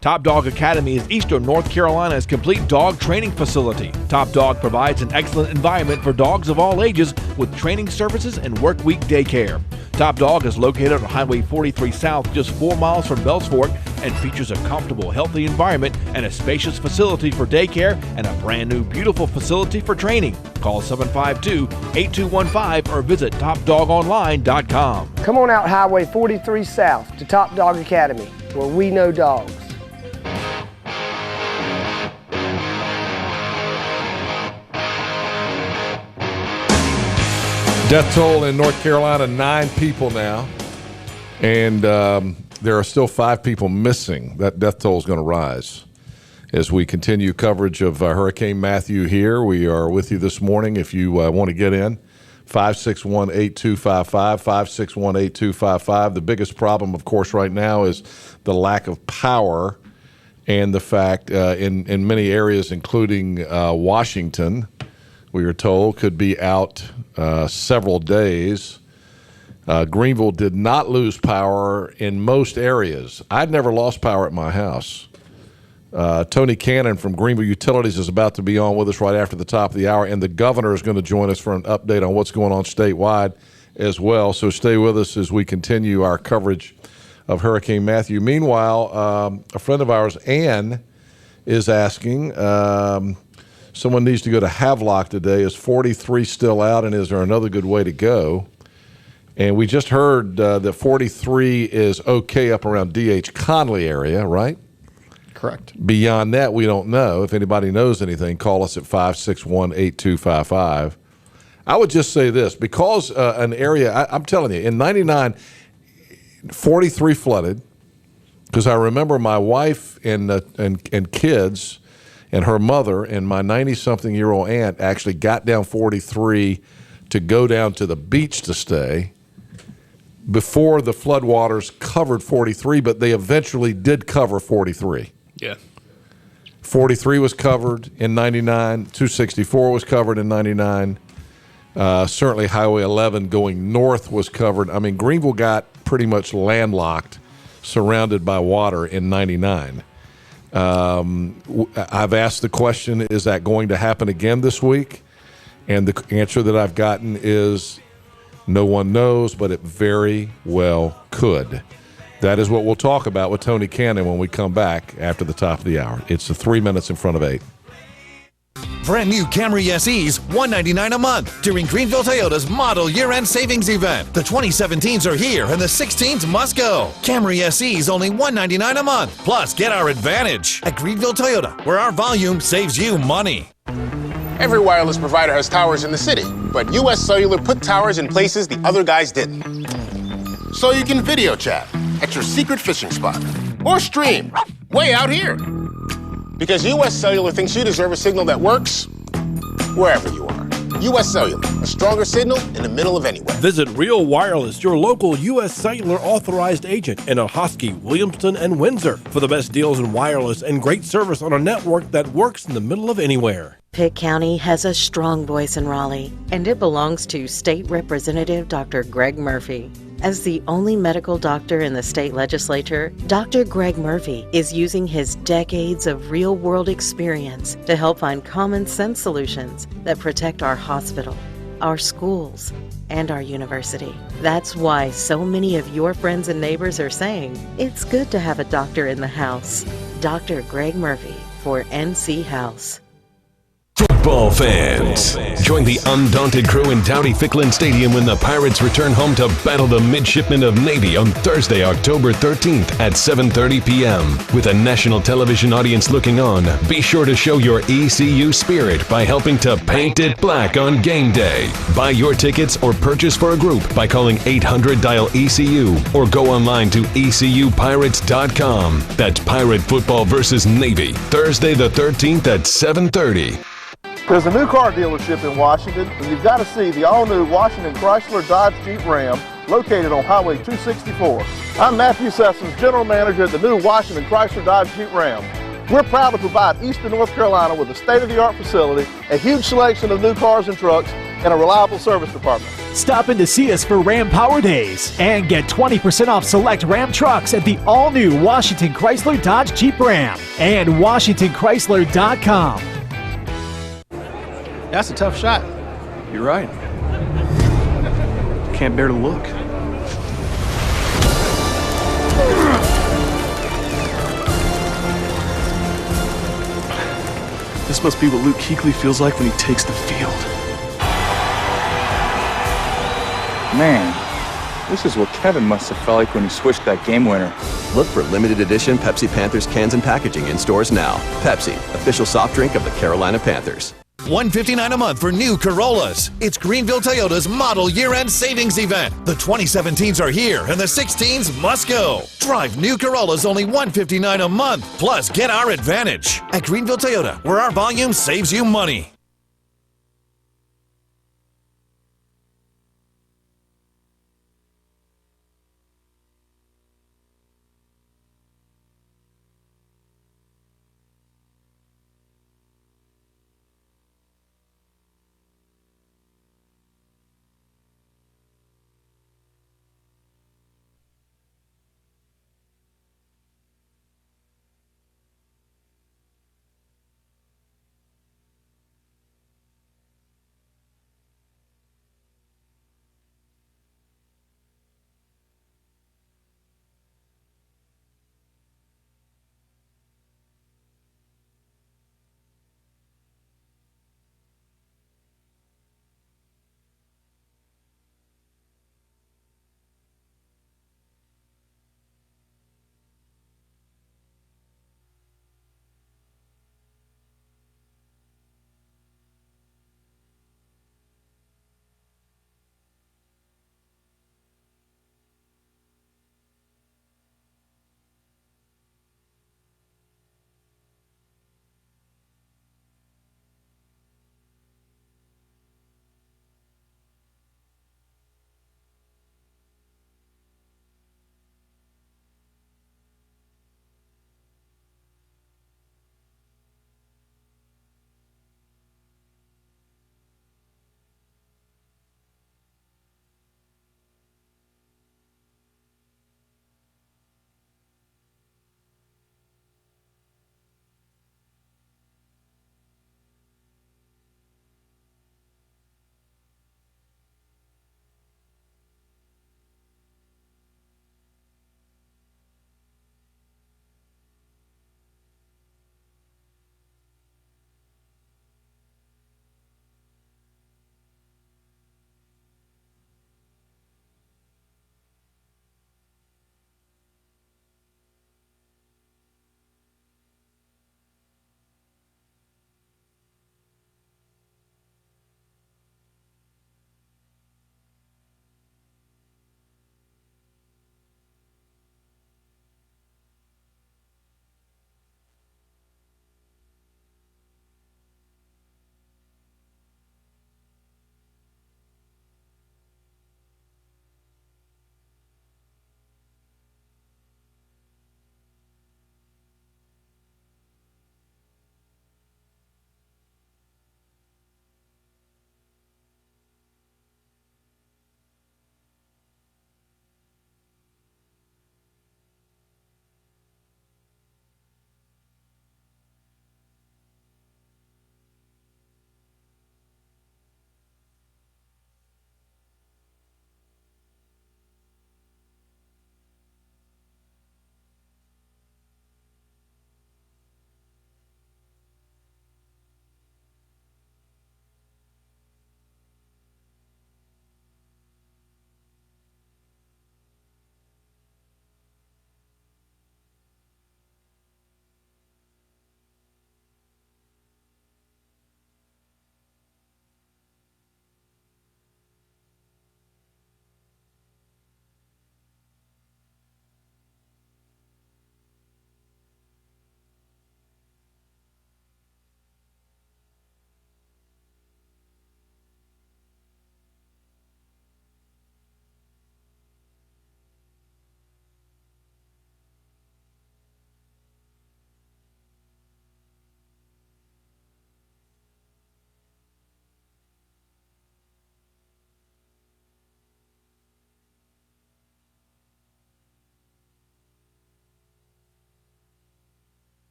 Top Dog Academy is Eastern North Carolina's complete dog training facility. Top Dog provides an excellent environment for dogs of all ages with training services and work week daycare. Top Dog is located on Highway 43 South, just 4 miles from Bells Fork, and features a comfortable, healthy environment and a spacious facility for daycare and a brand new, beautiful facility for training. Call 752-8215 or visit TopDogOnline.com. Come on out Highway 43 South to Top Dog Academy, where we know dogs. Death toll in North Carolina, 9 people now. And there are still 5 people missing. That death toll is going to rise as we continue coverage of Hurricane Matthew here. We are with you this morning. If you want to get in, 561-8255, 561-8255. The biggest problem, of course, right now is the lack of power and the fact in many areas, including Washington, we are told, could be out several days. Greenville did not lose power in most areas. I'd never lost power at my house. Tony Cannon from Greenville Utilities is about to be on with us right after the top of the hour, and the governor is going to join us for an update on what's going on statewide as well. So stay with us as we continue our coverage of Hurricane Matthew. Meanwhile, a friend of ours, Ann, is asking, someone needs to go to Havelock today. Is 43 still out, and is there another good way to go? And we just heard that 43 is okay up around D.H. Conley area, right? Correct. Beyond that, we don't know. If anybody knows anything, call us at 561-8255. I would just say this, because an area, I'm telling you, in 99, 43 flooded, because I remember my wife and kids and her mother and my 90-something-year-old aunt actually got down 43 to go down to the beach to stay before the floodwaters covered 43, but they eventually did cover 43. Yeah. 43 was covered in 99. 264 was covered in 99. Certainly Highway 11 going north was covered. I mean, Greenville got pretty much landlocked, surrounded by water in 99. I've asked the question, is that going to happen again this week? And the answer that I've gotten is no one knows, but it very well could. That is what we'll talk about with Tony Cannon when we come back after the top of the hour. It's the 3 minutes in front of 8. Brand new Camry SEs, $199 a month during Greenville Toyota's model year-end savings event. The 2017s are here and the 16s must go. Camry SEs only $199 a month. Plus, get our advantage at Greenville Toyota, where our volume saves you money. Every wireless provider has towers in the city, but US Cellular put towers in places the other guys didn't. So you can video chat at your secret fishing spot or stream way out here. Because US Cellular thinks you deserve a signal that works wherever you are. US Cellular, a stronger signal in the middle of anywhere. Visit Real Wireless, your local US Cellular authorized agent in Ahoskie, Williamston, and Windsor for the best deals in wireless and great service on a network that works in the middle of anywhere. Pitt County has a strong voice in Raleigh, and it belongs to State Representative Dr. Greg Murphy. As the only medical doctor in the state legislature, Dr. Greg Murphy is using his decades of real-world experience to help find common-sense solutions that protect our hospital, our schools, and our university. That's why so many of your friends and neighbors are saying, it's good to have a doctor in the house. Dr. Greg Murphy for NC House. Football fans, join the undaunted crew in Dowdy-Ficklen Stadium when the Pirates return home to battle the Midshipmen of Navy on Thursday, October 13th at 7:30 p.m. With a national television audience looking on, be sure to show your ECU spirit by helping to paint it black on game day. Buy your tickets or purchase for a group by calling 800-DIAL-ECU or go online to ECUPirates.com. That's Pirate football versus Navy, Thursday the 13th at 7:30. There's a new car dealership in Washington, and you've got to see the all-new Washington Chrysler Dodge Jeep Ram located on Highway 264. I'm Matthew Sessons, General Manager at the new Washington Chrysler Dodge Jeep Ram. We're proud to provide Eastern North Carolina with a state-of-the-art facility, a huge selection of new cars and trucks, and a reliable service department. Stop in to see us for Ram Power Days and get 20% off select Ram trucks at the all-new Washington Chrysler Dodge Jeep Ram and WashingtonChrysler.com. That's a tough shot. You're right. Can't bear to look. This must be what Luke Kuechly feels like when he takes the field. Man, this is what Kevin must have felt like when he swished that game winner. Look for limited edition Pepsi Panthers cans and packaging in stores now. Pepsi, official soft drink of the Carolina Panthers. $159 a month for new Corollas. It's Greenville Toyota's model year-end savings event. The 2017s are here and the 16s must go. Drive new Corollas only $159 a month. Plus, get our advantage. At Greenville Toyota, where our volume saves you money.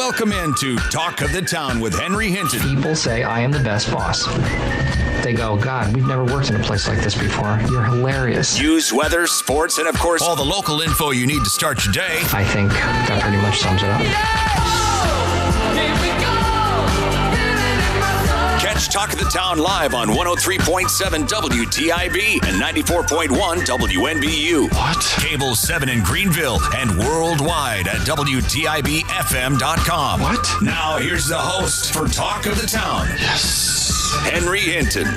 Welcome into Talk of the Town with Henry Hinton. People say I am the best boss. They go, God, we've never worked in a place like this before. You're hilarious. News, weather, sports, and of course, all the local info you need to start your day. I think that pretty much sums it up. Catch Talk of the Town live on 103.7 WTIB and 94.1 WNBU. What? Cable 7 in Greenville and worldwide at WTIBFM.com. What? Now here's the host for Talk of the Town. Yes. Henry Hinton.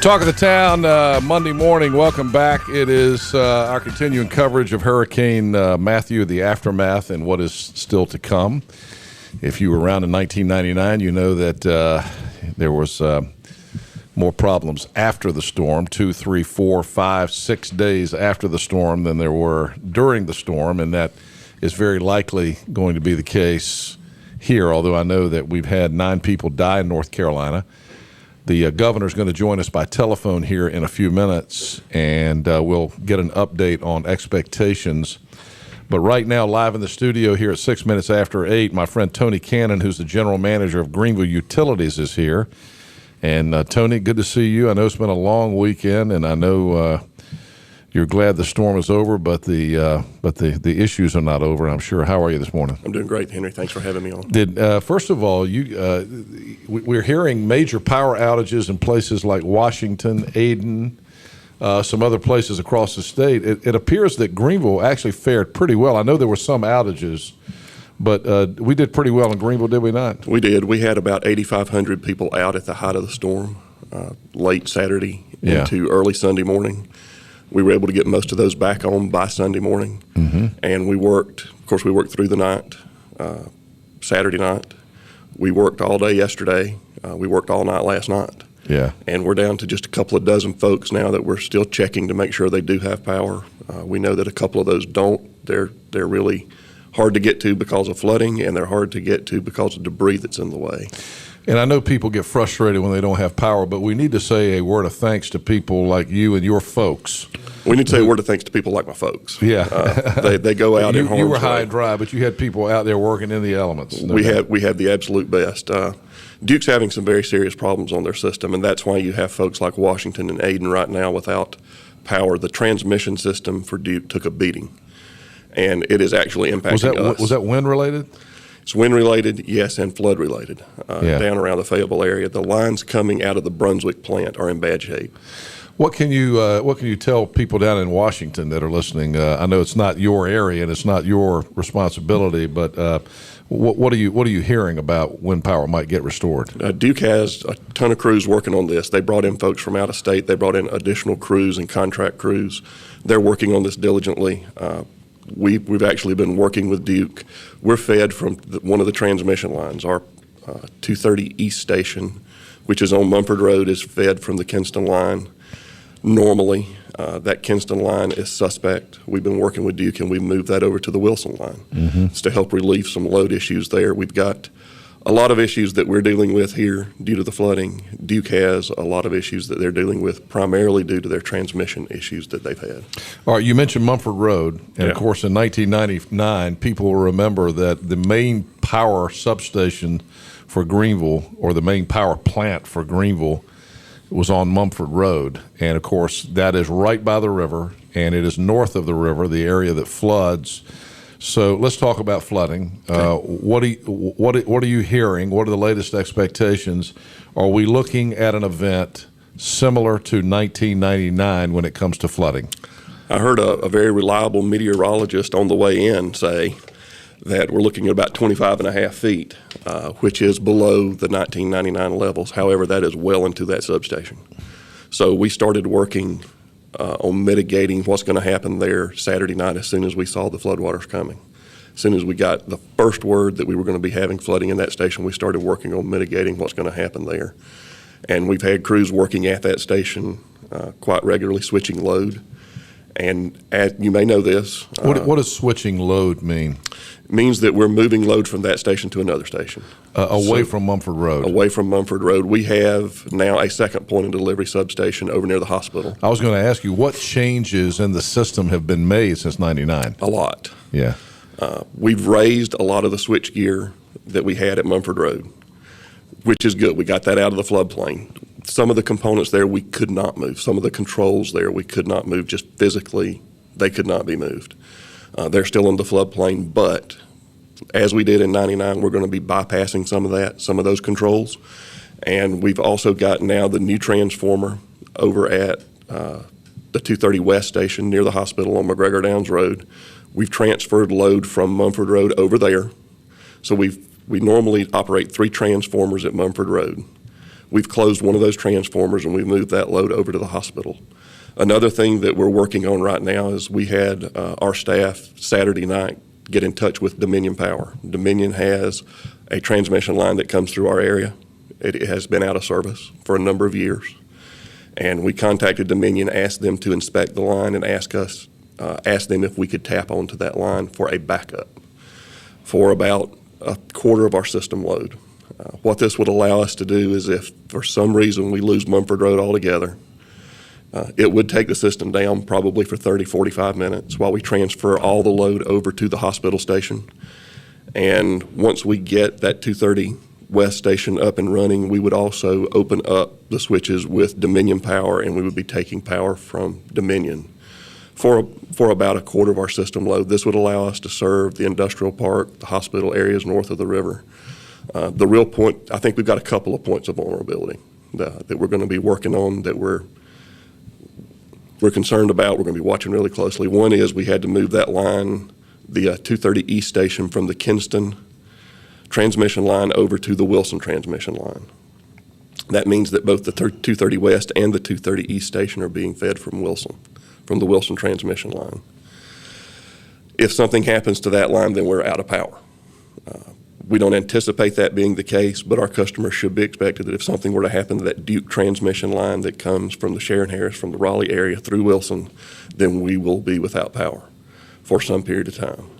Talk of the Town, Monday morning. Welcome back. It is our continuing coverage of Hurricane Matthew, the aftermath, and what is still to come. If you were around in 1999, you know that there was more problems after the storm, 2, 3, 4, 5, 6 days after the storm than there were during the storm, and that is very likely going to be the case here, although I know that we've had 9 people die in North Carolina. The governor is going to join us by telephone here in a few minutes, and we'll get an update on expectations. But right now, live in the studio here at 6 minutes after 8, my friend Tony Cannon, who's the general manager of Greenville Utilities, is here. And Tony, good to see you. I know it's been a long weekend, and I know you're glad the storm is over, but the issues are not over, I'm sure. How are you this morning? I'm doing great, Henry. Thanks for having me on. First of all, we're hearing major power outages in places like Washington, Ayden, some other places across the state. It appears that Greenville actually fared pretty well. I know there were some outages, but we did pretty well in Greenville, did we not? We did. We had about 8,500 people out at the height of the storm, late Saturday into early Sunday morning. We were able to get most of those back on by Sunday morning, and we worked through the night, Saturday night. We worked all day yesterday. We worked all night last night. Yeah. And we're down to just a couple of dozen folks now that we're still checking to make sure they do have power. We know that a couple of those don't. They're really hard to get to because of flooding, and they're hard to get to because of debris that's in the way. And I know people get frustrated when they don't have power, but we need to say a word of thanks to people like you and your folks. We need to say a word of thanks to people like my folks. Yeah. They go out in harm's way. You were high and dry, but you had people out there working in the elements. We had the absolute best. Duke's having some very serious problems on their system, and that's why you have folks like Washington and Ayden right now without power. The transmission system for Duke took a beating, and it is actually impacting us. Was that wind related? It's wind related, yes, and flood related. Down around the Fayetteville area, the lines coming out of the Brunswick plant are in bad shape. What can you tell people down in Washington that are listening? I know it's not your area and it's not your responsibility, but what are you hearing about when power might get restored? Duke has a ton of crews working on this. They brought in folks from out of state. They brought in additional crews and contract crews. They're working on this diligently. We've actually been working with Duke. We're fed from one of the transmission lines. Our 230 East Station, which is on Mumford Road, is fed from the Kinston line. Normally, that Kinston line is suspect. We've been working with Duke, and we've moved that over to the Wilson line. It's to help relieve some load issues there. We've got a lot of issues that we're dealing with here due to the flooding. Duke has a lot of issues that they're dealing with, primarily due to their transmission issues that they've had. All right, you mentioned Mumford Road, and of course in 1999, people will remember that the main power substation for Greenville, or the main power plant for Greenville, was on Mumford Road. And of course, that is right by the river, and it is north of the river, the area that floods. So let's talk about flooding. What are you hearing? What are the latest expectations? Are we looking at an event similar to 1999 when it comes to flooding? I heard a very reliable meteorologist on the way in say that we're looking at about 25 and a half feet, which is below the 1999 levels. However, that is well into that substation. So we started working on mitigating what's going to happen there Saturday night as soon as we saw the floodwaters coming. As soon as we got the first word that we were going to be having flooding in that station, we started working on mitigating what's going to happen there. And we've had crews working at that station quite regularly, switching load. And you may know this. What does switching load mean? It means that we're moving load from that station to another station. Away from Mumford Road? Away from Mumford Road. We have now a second point of delivery substation over near the hospital. I was going to ask you, what changes in the system have been made since 99? A lot. Yeah. We've raised a lot of the switch gear that we had at Mumford Road, which is good. We got that out of the floodplain. Some of the components there we could not move. Some of the controls there we could not move. Just physically, they could not be moved. They're still in the floodplain, but as we did in 99, we're going to be bypassing some of those controls. And we've also got now the new transformer over at the 230 West station near the hospital on McGregor Downs Road. We've transferred load from Mumford Road over there. So we normally operate 3 transformers at Mumford Road. We've closed one of those transformers and we've moved that load over to the hospital. Another thing that we're working on right now is we had our staff Saturday night get in touch with Dominion Power. Dominion has a transmission line that comes through our area. It has been out of service for a number of years. And we contacted Dominion, asked them to inspect the line, and asked them if we could tap onto that line for a backup for about a quarter of our system load. What this would allow us to do is if for some reason we lose Mumford Road altogether, it would take the system down probably for 30, 45 minutes while we transfer all the load over to the hospital station. And once we get that 230 West station up and running, we would also open up the switches with Dominion Power, and we would be taking power from Dominion for about a quarter of our system load. This would allow us to serve the industrial park, the hospital areas north of the river. The real point, I think we've got a couple of points of vulnerability that we're going to be working on, that we're concerned about. We're going to be watching really closely. One is we had to move that line, the 230 East station, from the Kinston transmission line over to the Wilson transmission line. That means that both the 230 West and the 230 East station are being fed from the Wilson transmission line. If something happens to that line, then we're out of power. We don't anticipate that being the case, but our customers should be expected that if something were to happen to that Duke transmission line that comes from the Sharon Harris, from the Raleigh area through Wilson, then we will be without power for some period of time.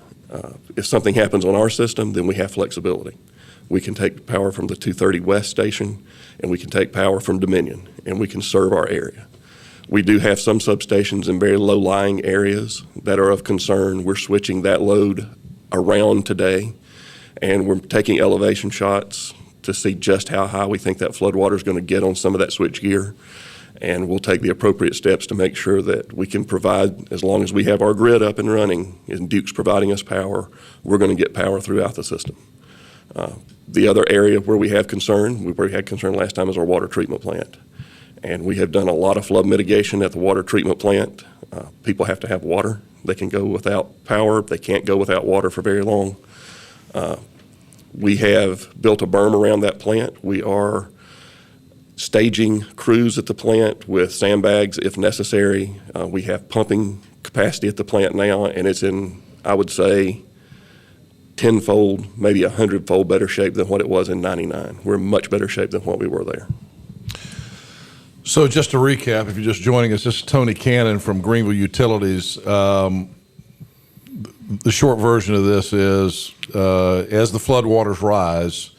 If something happens on our system, then we have flexibility. We can take power from the 230 West station, and we can take power from Dominion, and we can serve our area. We do have some substations in very low-lying areas that are of concern. We're switching that load around today, and we're taking elevation shots to see just how high we think that floodwater is going to get on some of that switch gear. And we'll take the appropriate steps to make sure that we can provide, as long as we have our grid up and running and Duke's providing us power, we're going to get power throughout the system. The other area where we have concern, we had concern last time, is our water treatment plant. And we have done a lot of flood mitigation at the water treatment plant. People have to have water. They can go without power. They can't go without water for very long. We have built a berm around that plant. We are staging crews at the plant with sandbags if necessary. We have pumping capacity at the plant now, and it's in, I would say, 10-fold, maybe 100-fold better shape than what it was in 99. We're in much better shape than what we were there. So just to recap, if you're just joining us, this is Tony Cannon from Greenville Utilities. The short version of this is, as the floodwaters rise,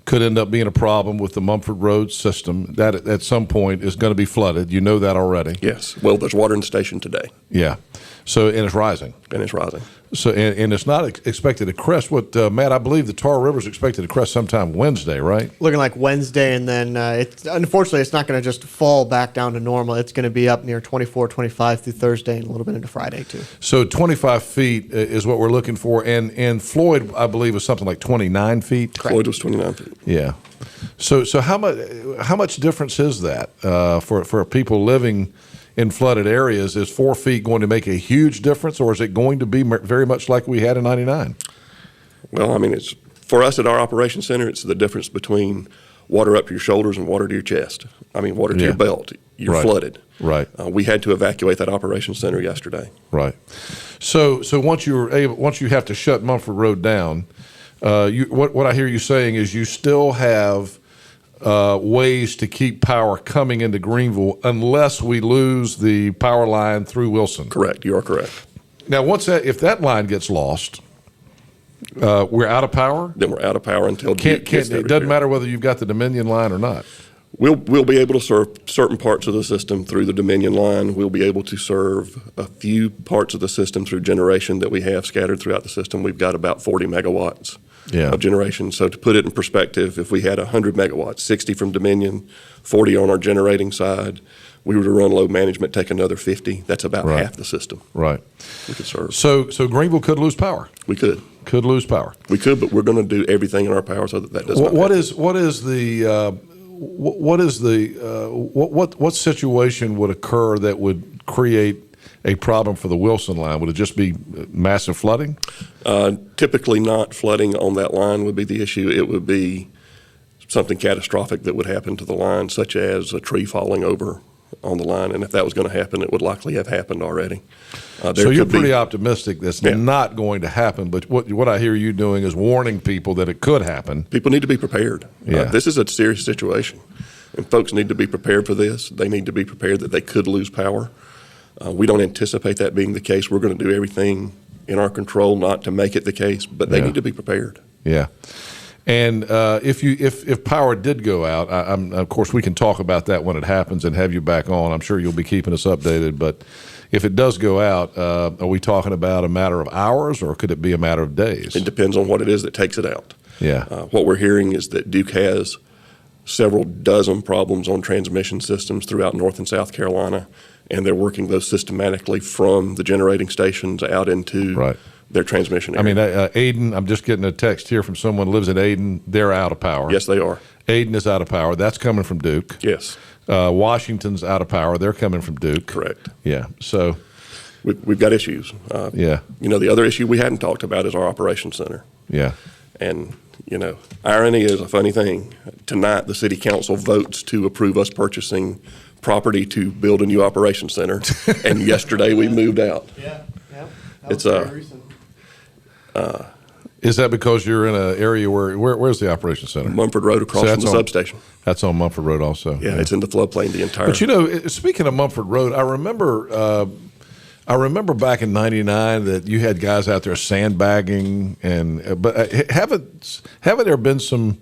could end up being a problem with the Mumford Road system that at some point is going to be flooded. You know that already. Yes. Well, there's water in the station today. Yeah. So, and it's rising. And it's rising. So, and it's not expected to crest. What, Matt, I believe the Tar River is expected to crest sometime Wednesday, right? Looking like Wednesday, and then unfortunately it's not going to just fall back down to normal. It's going to be up near 24, 25 through Thursday and a little bit into Friday too. So 25 feet is what we're looking for, and Floyd, I believe, was something like 29 feet. Correct. Floyd was 29 feet. Yeah. So how much difference is that for people living in flooded areas? Is 4 feet going to make a huge difference, or is it going to be very much like we had in 99? Well, I mean, it's for us at our operations center, it's the difference between water up to your shoulders and water to your chest. I mean, water to your belt. You're flooded. Right. We had to evacuate that operations center yesterday. Right. So once you have to shut Mumford Road down, what I hear you saying is you still have ways to keep power coming into Greenville unless we lose the power line through Wilson. Correct. You are correct. Now, if that line gets lost, we're out of power? Then we're out of power until Duke gets there. It doesn't matter whether you've got the Dominion line or not. We'll be able to serve certain parts of the system through the Dominion line. We'll be able to serve a few parts of the system through generation that we have scattered throughout the system. We've got about 40 megawatts of generation. So to put it in perspective, if we had 100 megawatts, 60 from Dominion, 40 on our generating side, we were to run load management, take another 50. That's about half the system. Right. We could serve. So Greenville could lose power. We could. Could lose power. We could, but we're going to do everything in our power so that does not happen. What situation would occur that would create a problem for the Wilson line? Would it just be massive flooding? Typically not flooding on that line would be the issue. It would be something catastrophic that would happen to the line, such as a tree falling over on the line. And if that was going to happen, it would likely have happened already. So you're pretty optimistic that's not going to happen, but what I hear you doing is warning people that it could happen. People need to be prepared. Yeah. This is a serious situation, and folks need to be prepared for this. They need to be prepared that they could lose power. We don't anticipate that being the case. We're going to do everything in our control not to make it the case, but they need to be prepared. Yeah. And if power did go out, of course we can talk about that when it happens and have you back on. I'm sure you'll be keeping us updated. But if it does go out, are we talking about a matter of hours or could it be a matter of days? It depends on what it is that takes it out. Yeah. What we're hearing is that Duke has several dozen problems on transmission systems throughout North and South Carolina, and they're working those systematically from the generating stations out into their transmission area. I mean, Aden, I'm just getting a text here from someone who lives in Aden. They're out of power. Yes, they are. Aden is out of power. That's coming from Duke. Yes. Washington's out of power. They're coming from Duke. Correct. Yeah. So we've got issues. Yeah. You know, the other issue we hadn't talked about is our operations center. Yeah. And, you know, irony is a funny thing. Tonight, the city council votes to approve us purchasing property to build a new operations center. And yesterday we moved out. Yeah. It's is that because you're in an area where's the operations center? Mumford Road across from the substation. That's on Mumford Road also. Yeah, it's in the floodplain the entire. But you know, speaking of Mumford Road, I remember back in '99 that you had guys out there sandbagging, but haven't there been some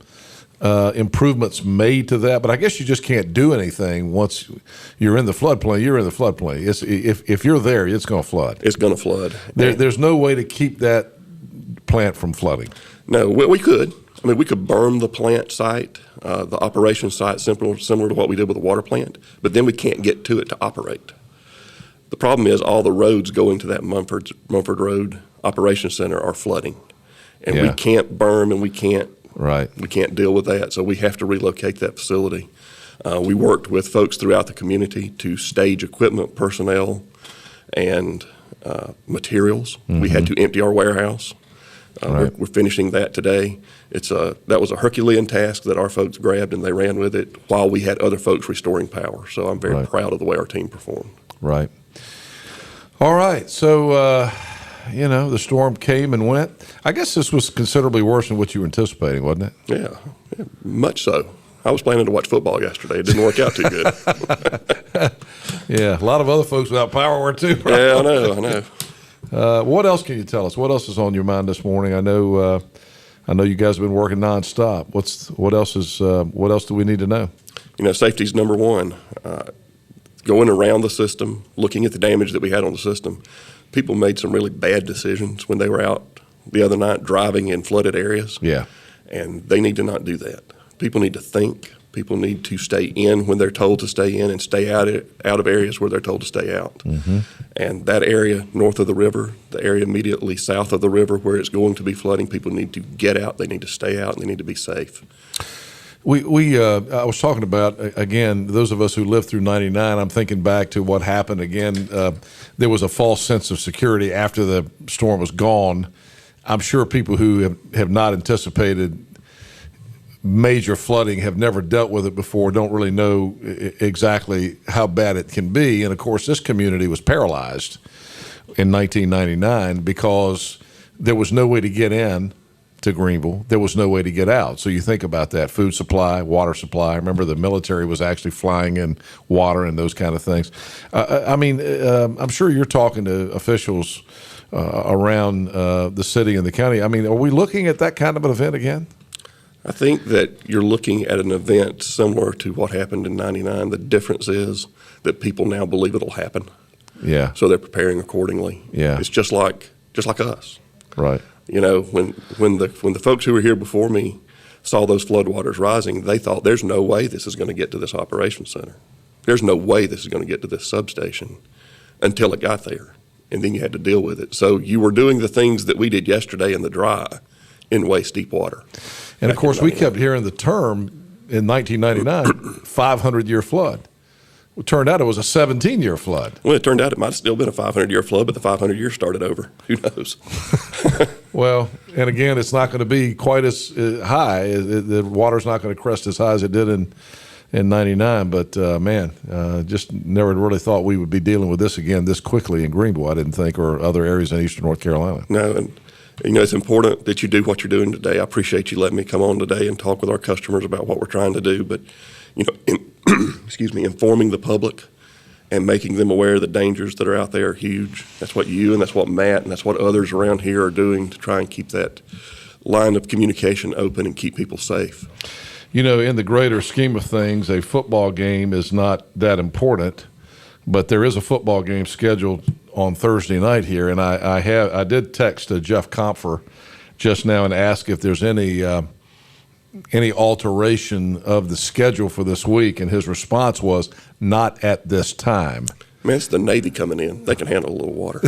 improvements made to that? But I guess you just can't do anything once you're in the floodplain. You're in the floodplain. If you're there, it's going to flood. It's going to flood. There's no way to keep that plant from flooding. No, we could. I mean, we could burn the plant site, the operation site, similar to what we did with the water plant, but then we can't get to it to operate. The problem is all the roads going to that Mumford Road Operations Center are flooding, and we can't burn and we can't deal with that, so we have to relocate that facility. We worked with folks throughout the community to stage equipment, personnel, and materials. Mm-hmm. We had to empty our warehouse. We're finishing that today. That was a Herculean task that our folks grabbed and they ran with it while we had other folks restoring power. So I'm very proud of the way our team performed. Right. All right. So, the storm came and went. I guess this was considerably worse than what you were anticipating, wasn't it? Yeah, much so. I was planning to watch football yesterday. It didn't work out too good. Yeah, a lot of other folks without power were too. Right? Yeah, I know. What else can you tell us? What else is on your mind this morning? I know you guys have been working nonstop. What else do we need to know? Safety's number one. Going around the system, looking at the damage that we had on the system, people made some really bad decisions when they were out the other night driving in flooded areas. Yeah. And they need to not do that. People need to think. People need to stay in when they're told to stay in and stay out of areas where they're told to stay out. Mm-hmm. And that area north of the river, the area immediately south of the river where it's going to be flooding, people need to get out, they need to stay out, and they need to be safe. I was talking about, again, those of us who lived through 99, I'm thinking back to what happened again. There was a false sense of security after the storm was gone. I'm sure people who have not anticipated major flooding, have never dealt with it before, don't really know exactly how bad it can be. And, of course, this community was paralyzed in 1999 because there was no way to get in to Greenville, there was no way to get out. So you think about that, food supply, water supply. Remember, the military was actually flying in water and those kind of things. I'm sure you're talking to officials around the city and the county. I mean, are we looking at that kind of an event again? I think that you're looking at an event similar to what happened in '99. The difference is that people now believe it'll happen. Yeah. So they're preparing accordingly. Yeah. It's just like us. Right. You know, when the folks who were here before me saw those floodwaters rising, they thought there's no way this is going to get to this operations center. There's no way this is going to get to this substation until it got there. And then you had to deal with it. So you were doing the things that we did yesterday in the dry in waist deep water. And of course, we kept hearing the term in 1999, 500-year flood. It turned out it was a 17-year flood. Well, it turned out it might have still been a 500-year flood, but the 500 years started over. Who knows? Well, and again, it's not going to be quite as high. The water's not going to crest as high as it did in 99. But, just never really thought we would be dealing with this again this quickly in Greenville, I didn't think, or other areas in eastern North Carolina. No, and it's important that you do what you're doing today. I appreciate you letting me come on today and talk with our customers about what we're trying to do. But, informing the public and making them aware of the dangers that are out there are huge. That's what you and that's what Matt and that's what others around here are doing to try and keep that line of communication open and keep people safe. In the greater scheme of things, a football game is not that important, but there is a football game scheduled on Thursday night here, and I did text Jeff Compher just now and ask if there's any alteration of the schedule for this week, and his response was not at this time. Man, it's the Navy coming in. They can handle a little water.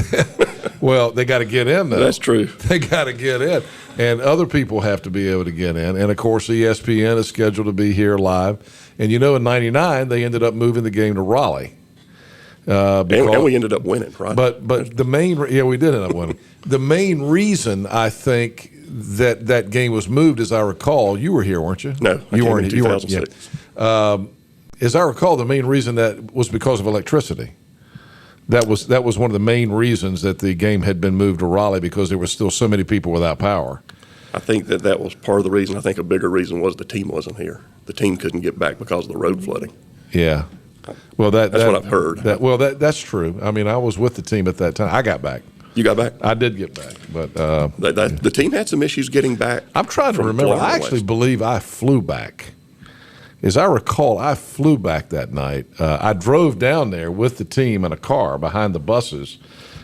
Well, they got to get in, though. That's true. They got to get in, and other people have to be able to get in. And, of course, ESPN is scheduled to be here live. And, in '99, they ended up moving the game to Raleigh. And we ended up winning, right? But we did end up winning. The main reason I think that game was moved, as I recall, you were here, weren't you? No, you weren't. In 2006. As I recall, the main reason that was because of electricity. That was one of the main reasons that the game had been moved to Raleigh, because there were still so many people without power. I think that was part of the reason. I think a bigger reason was the team wasn't here. The team couldn't get back because of the road flooding. Yeah. Well, that's what I've heard. That's true. I mean, I was with the team at that time. I got back. You got back? I did get back, but the team had some issues getting back. I'm trying to remember. I actually believe I flew back. As I recall, I flew back that night. I drove down there with the team in a car behind the buses,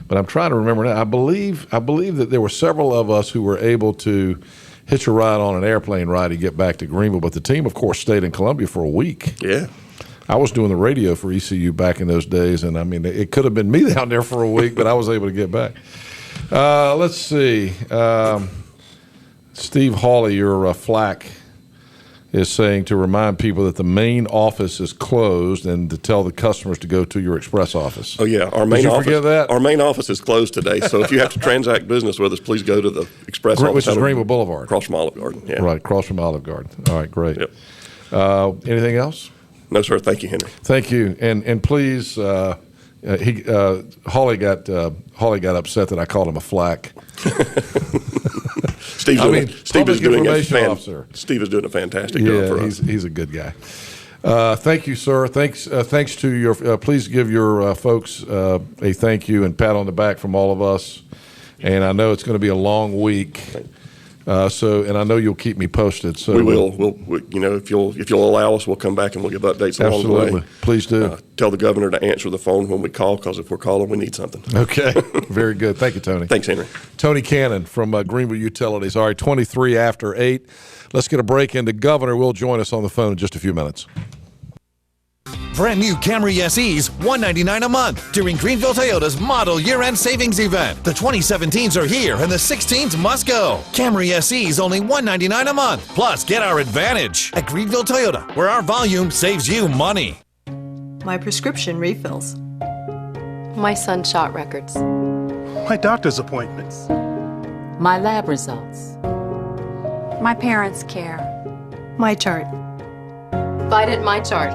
but I'm trying to remember now. I believe that there were several of us who were able to hitch a ride on an airplane ride to get back to Greenville, but the team, of course, stayed in Columbia for a week. Yeah. I was doing the radio for ECU back in those days, and I mean, it could have been me down there for a week, but I was able to get back. Let's see. Steve Hawley, your flack, is saying to remind people that the main office is closed and to tell the customers to go to your express office. Oh, yeah. Our main office is closed today, so if you have to transact business with us, please go to the express office. Which is Greenville Boulevard. Across from Olive Garden, yeah. Right, across from Olive Garden. All right, great. Yep. Anything else? No, sir. Thank you, Henry. Thank you, and please, Hawley got upset that I called him a flack. Steve is doing a fantastic job for us. He's a good guy. Thank you, sir. Thanks to your. Please give your folks a thank you and pat on the back from all of us. And I know it's going to be a long week. And I know you'll keep me posted. So we will. If you'll allow us, we'll come back and we'll give updates along the way. Absolutely, please do. Tell the governor to answer the phone when we call, because if we're calling, we need something. Okay, very good. Thank you, Tony. Thanks, Henry. Tony Cannon from Greenville Utilities. All right, 23 after 8. Let's get a break, and the governor will join us on the phone in just a few minutes. Brand new Camry SEs, $199 a month during Greenville Toyota's model year-end savings event. The 2017s are here and the 16s must go. Camry SEs only $199 a month. Plus, get our advantage at Greenville Toyota, where our volume saves you money. My prescription refills. My son's shot records. My doctor's appointments. My lab results. My parents' care. My chart. Vidant My Chart.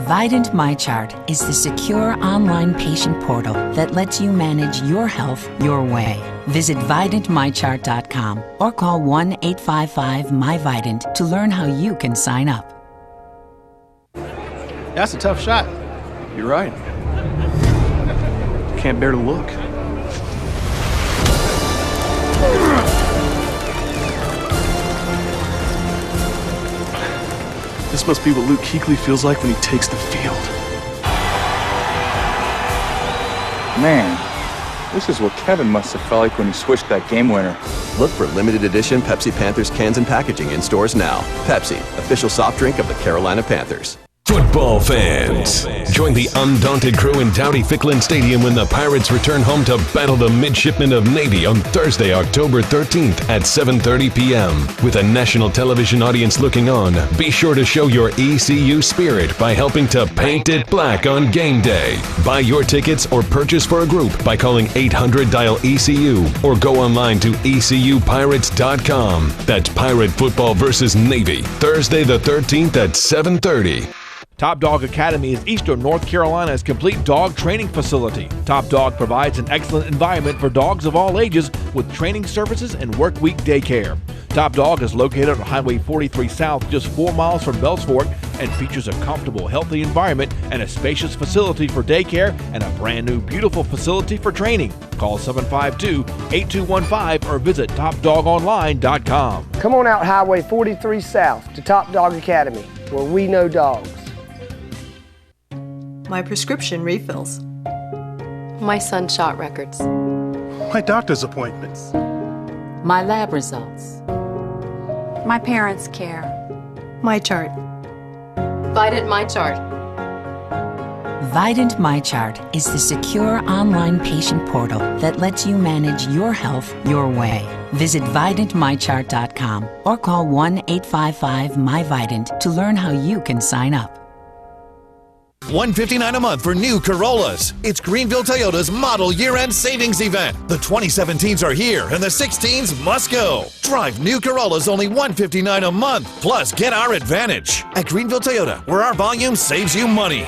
Vidant MyChart is the secure online patient portal that lets you manage your health your way. Visit VidantMyChart.com or call 1-855-MyVidant to learn how you can sign up. That's a tough shot. You're right. Can't bear to look. This must be what Luke Kuechly feels like when he takes the field. Man, this is what Kevin must have felt like when he swished that game winner. Look for limited edition Pepsi Panthers cans and packaging in stores now. Pepsi, official soft drink of the Carolina Panthers. Football fans, join the undaunted crew in Dowdy-Ficklin Stadium when the Pirates return home to battle the midshipmen of Navy on Thursday, October 13th at 7:30 p.m. With a national television audience looking on, be sure to show your ECU spirit by helping to paint it black on game day. Buy your tickets or purchase for a group by calling 800-DIAL-ECU or go online to ECUPirates.com. That's Pirate Football versus Navy, Thursday the 13th at 7:30. Top Dog Academy is Eastern North Carolina's complete dog training facility. Top Dog provides an excellent environment for dogs of all ages with training services and work week daycare. Top Dog is located on Highway 43 South, just 4 miles from Bells Fork, and features a comfortable, healthy environment and a spacious facility for daycare and a brand new, beautiful facility for training. Call 752-8215 or visit TopDogOnline.com. Come on out Highway 43 South to Top Dog Academy, where we know dogs. My prescription refills. My son shot records. My doctor's appointments. My lab results. My parents' care. My chart. Vidant My Chart. Vidant MyChart is the secure online patient portal that lets you manage your health your way. Visit VidantMyChart.com or call 1-855-MyVidant to learn how you can sign up. $159 a month for new Corollas. It's Greenville Toyota's model year-end savings event. The 2017s are here and the 16s must go. Drive new Corollas only $159 a month. Plus, get our advantage. At Greenville Toyota, where our volume saves you money.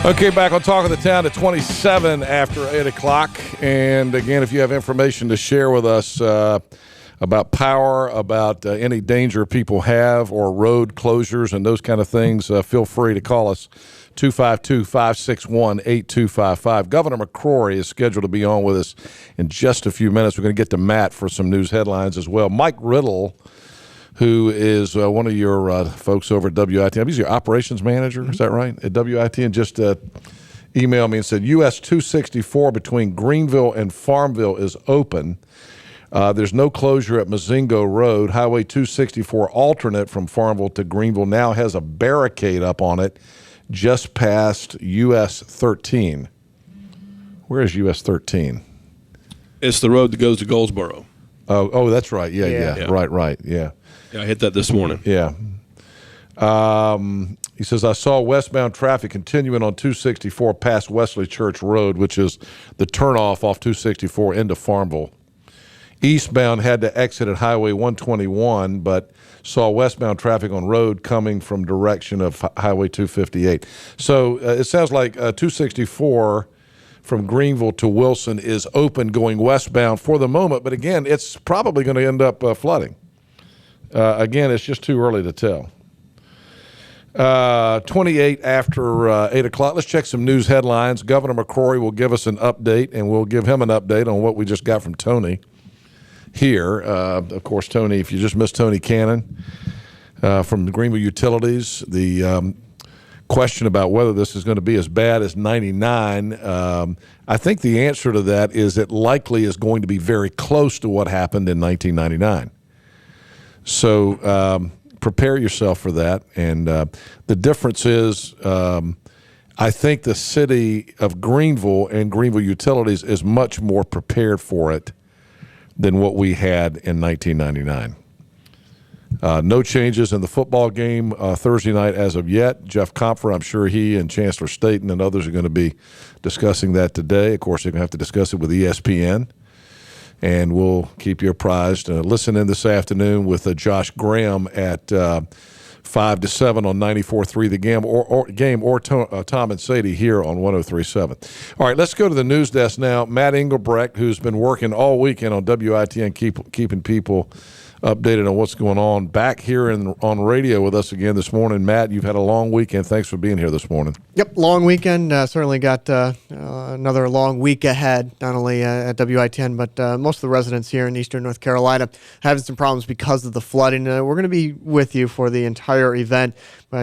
Okay, back on Talk of the Town at 27 after 8 o'clock. And again, if you have information to share with us about power, about any danger people have, or road closures and those kind of things, feel free to call us, 252-561-8255. Governor McCrory is scheduled to be on with us in just a few minutes. We're going to get to Matt for some news headlines as well. Mike Riddle, who is one of your folks over at WITN. He's your operations manager, is that right, at WITN? Just emailed me and said, US 264 between Greenville and Farmville is open. There's no closure at Mazingo Road. Highway 264 alternate from Farmville to Greenville now has a barricade up on it just past US 13. Where is US 13? It's the road that goes to Goldsboro. Oh, that's right. Yeah. Right. Yeah, I hit that this morning. Yeah. He says, I saw westbound traffic continuing on 264 past Wesley Church Road, which is the turnoff off 264 into Farmville. Eastbound had to exit at Highway 121, but saw westbound traffic on road coming from direction of Highway 258. So it sounds like 264 from Greenville to Wilson is open going westbound for the moment, but again, it's probably going to end up flooding. Again, it's just too early to tell. 28 after 8 o'clock. Let's check some news headlines. Governor McCrory will give us an update, and we'll give him an update on what we just got from Tony here. Of course, Tony, if you just missed Tony Cannon from the Greenville Utilities, the question about whether this is going to be as bad as 99, I think the answer to that is it likely is going to be very close to what happened in 1999. So prepare yourself for that. And the difference is I think the city of Greenville and Greenville Utilities is much more prepared for it than what we had in 1999. No changes in the football game Thursday night as of yet. Jeff Compher, I'm sure he and Chancellor Staten and others are going to be discussing that today. Of course, they're going to have to discuss it with ESPN, and we'll keep you apprised. Listen in this afternoon with Josh Graham at 5-7 on 94.3 The Game or Tom and Sadie here on 103.7. All right, let's go to the news desk now. Matt Engelbrecht, who's been working all weekend on WITN, keeping people updated on what's going on, back here on radio with us again this morning. Matt, you've had a long weekend. Thanks for being here this morning. Yep, long weekend. Certainly got another long week ahead, not only at WITN, but most of the residents here in eastern North Carolina having some problems because of the flooding. We're going to be with you for the entire event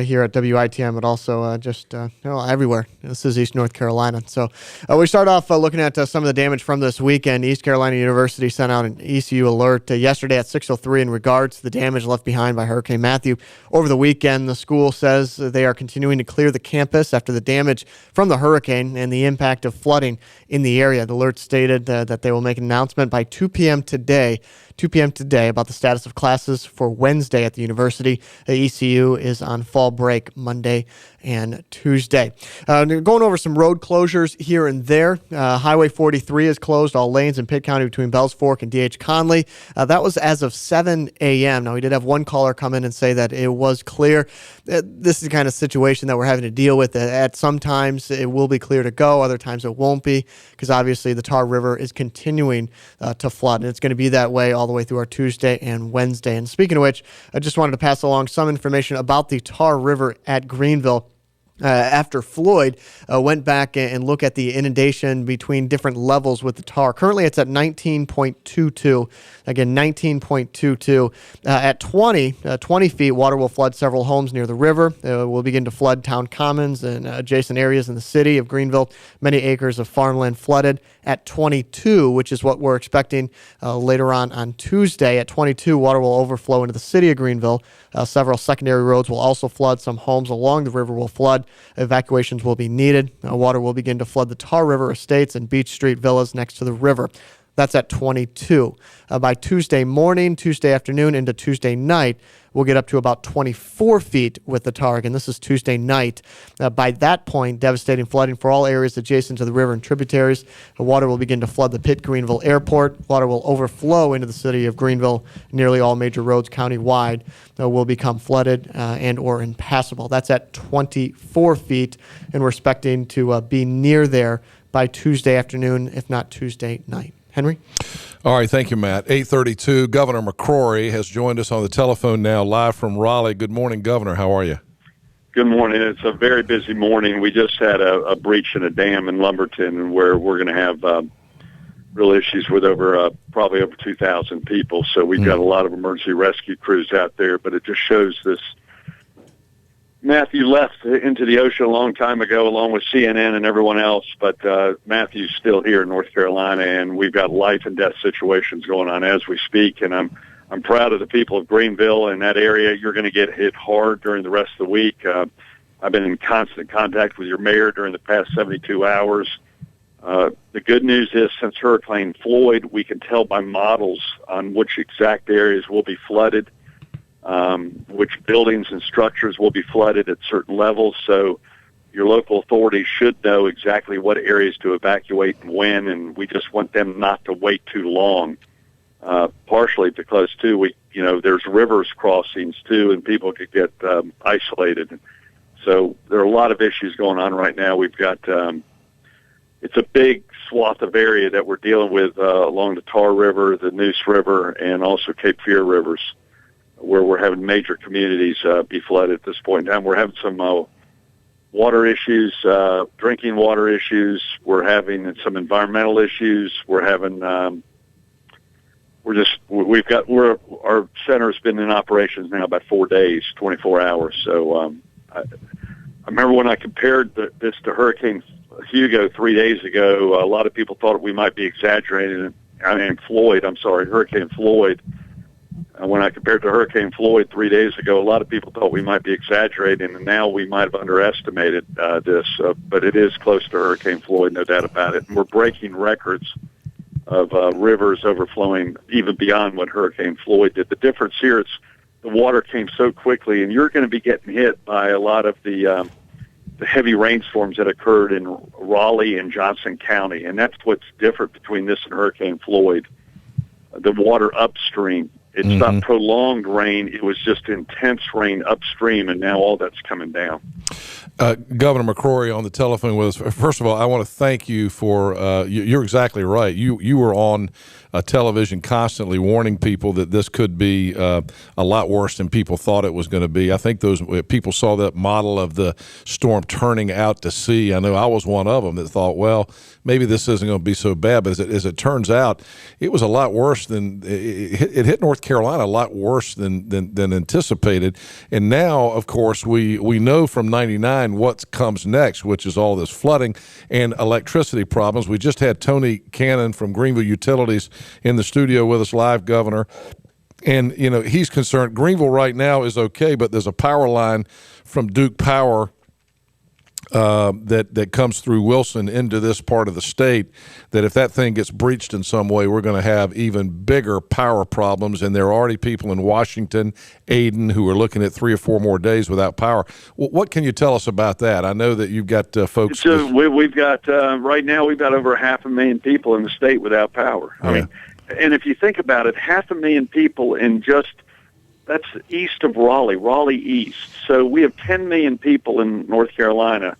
here at WITN, but also just everywhere. This is East North Carolina. So we start off looking at some of the damage from this weekend. East Carolina University sent out an ECU alert yesterday at 6:03 in regards to the damage left behind by Hurricane Matthew. Over the weekend, the school says they are continuing to clear the campus after the damage from the hurricane and the impact of flooding in the area. The alert stated that they will make an announcement by 2 p.m. today about the status of classes for Wednesday at the university. The ECU is on fall break Monday and Tuesday. Going over some road closures here and there. Highway 43 is closed, all lanes in Pitt County between Bells Fork and D.H. Conley. That was as of 7 a.m. Now, we did have one caller come in and say that it was clear. This is the kind of situation that we're having to deal with. At some times, it will be clear to go. Other times, it won't be, because obviously the Tar River is continuing to flood, and it's going to be that way all the way through our Tuesday and Wednesday. And speaking of which, I just wanted to pass along some information about the Tar River at Greenville. After Floyd went back and looked at the inundation between different levels with the tar. Currently, it's at 19.22. Again, 19.22. At 20 feet, water will flood several homes near the river. Will begin to flood town commons and adjacent areas in the city of Greenville. Many acres of farmland flooded. At 22, which is what we're expecting later on Tuesday, at 22, water will overflow into the city of Greenville. Several secondary roads will also flood. Some homes along the river will flood. Evacuations will be needed. Water will begin to flood the Tar River Estates and Beach Street villas next to the river. That's at 22. By Tuesday morning, Tuesday afternoon, into Tuesday night, we'll get up to about 24 feet with the tar. And this is Tuesday night. By that point, devastating flooding for all areas adjacent to the river and tributaries. The water will begin to flood the Pitt-Greenville Airport. Water will overflow into the city of Greenville. Nearly all major roads county-wide will become flooded and or impassable. That's at 24 feet, and we're expecting to be near there by Tuesday afternoon, if not Tuesday night. Henry? All right, thank you, Matt. 8:32, Governor McCrory has joined us on the telephone now, live from Raleigh. Good morning, Governor. How are you? Good morning. It's a very busy morning. We just had a breach in a dam in Lumberton where we're going to have real issues with probably over 2,000 people. So we've got a lot of emergency rescue crews out there, but it just shows this. Matthew left into the ocean a long time ago along with CNN and everyone else, but Matthew's still here in North Carolina, and we've got life and death situations going on as we speak, and I'm proud of the people of Greenville and that area. You're going to get hit hard during the rest of the week. I've been in constant contact with your mayor during the past 72 hours. The good news is since Hurricane Floyd, we can tell by models on which exact areas will be flooded, which buildings and structures will be flooded at certain levels. So your local authorities should know exactly what areas to evacuate and when, and we just want them not to wait too long. Partially because, too, there's rivers crossings, too, and people could get isolated. So there are a lot of issues going on right now. We've got it's a big swath of area that we're dealing with along the Tar River, the Neuse River, and also Cape Fear rivers, where we're having major communities be flooded at this point in time. We're having some water issues, drinking water issues. We're having some environmental issues. We're having our center's been in operations now about 4 days, 24 hours. So I remember when I compared this to Hurricane Hugo 3 days ago, a lot of people thought we might be exaggerating. Hurricane Floyd. When I compared to Hurricane Floyd 3 days ago, a lot of people thought we might be exaggerating, and now we might have underestimated this. But it is close to Hurricane Floyd, no doubt about it. And we're breaking records of rivers overflowing even beyond what Hurricane Floyd did. The difference here is the water came so quickly, and you're going to be getting hit by a lot of the heavy rainstorms that occurred in Raleigh and Johnson County, and that's what's different between this and Hurricane Floyd. The water upstream It's not prolonged rain. It was just intense rain upstream, and now all that's coming down. Governor McCrory on the telephone with us. First of all, I want to thank you for you're exactly right. You were on television constantly warning people that this could be a lot worse than people thought it was going to be. I think those people saw that model of the storm turning out to sea. I know I was one of them that thought, well, maybe this isn't going to be so bad. But as it turns out, it was a lot worse than it hit North Carolina a lot worse than anticipated. And now, of course, we know from '99 what comes next, which is all this flooding and electricity problems. We just had Tony Cannon from Greenville Utilities in the studio with us live, Governor. And, you know, he's concerned. Greenville right now is okay, but there's a power line from Duke Power that comes through Wilson into this part of the state, that if that thing gets breached in some way, we're going to have even bigger power problems. And there are already people in Washington, Aden, who are looking at 3 or 4 more days without power. What can you tell us about that? I know that you've got folks. So we've got right now we've got over 500,000 people in the state without power. I mean, and if you think about it, 500,000 people in that's east of Raleigh East. So we have 10 million people in North Carolina.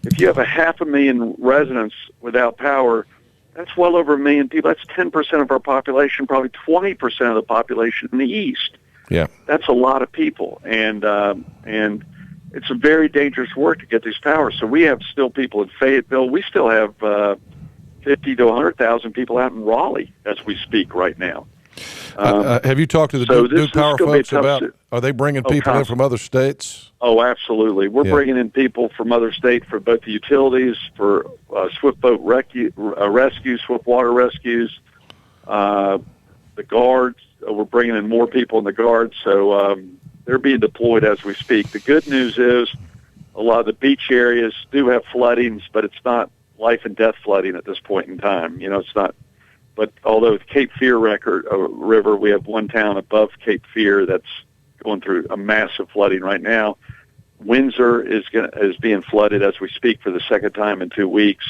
If you have 500,000 residents without power, that's well over 1 million people. That's 10% of our population, probably 20% of the population in the East. Yeah, that's a lot of people, and it's a very dangerous work to get these powers. So we have still people in Fayetteville. We still have 50 to 100,000 people out in Raleigh as we speak right now. Have you talked to the Duke Power folks about? Are they bringing people in from other states? Oh, absolutely. We're bringing in people from other states for both the utilities, for swift boat rescues, swift water rescues, the guards. We're bringing in more people in the guards, so they're being deployed as we speak. The good news is a lot of the beach areas do have floodings, but it's not life and death flooding at this point in time. You know, it's not. But although the Cape Fear River, we have one town above Cape Fear that's going through a massive flooding right now. Windsor is being flooded as we speak for the second time in 2 weeks.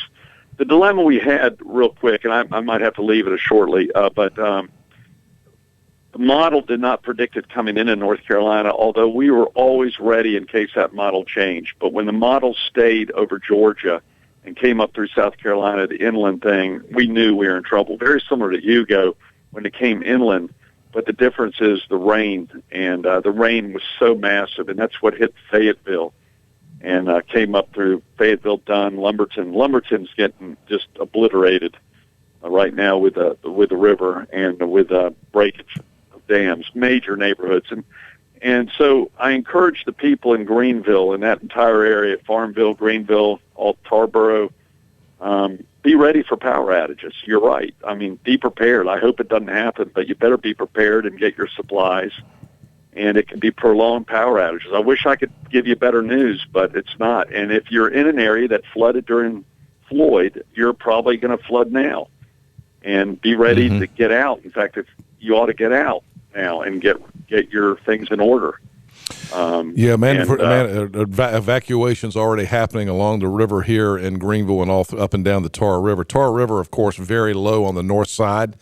The dilemma we had, real quick, and I might have to leave it shortly, but the model did not predict it coming in North Carolina, although we were always ready in case that model changed. But when the model stayed over Georgia and came up through South Carolina, the inland thing, we knew we were in trouble. Very similar to Hugo when it came inland, but the difference is the rain, and the rain was so massive, and that's what hit Fayetteville and came up through Fayetteville, Dunn, Lumberton. Lumberton's getting just obliterated right now with the river and with breakage of dams, major neighborhoods. And so I encourage the people in Greenville and that entire area, Farmville, Greenville, all Tarboro, be ready for power outages. You're right. I mean, be prepared. I hope it doesn't happen, but you better be prepared and get your supplies. And it can be prolonged power outages. I wish I could give you better news, but it's not. And if you're in an area that flooded during Floyd, you're probably going to flood now. And be ready to get out. In fact, if you ought to get out now and get your things in order. Evacuations already happening along the river here in Greenville and all up and down the Tar River. Tar River, of course, very low on the north side,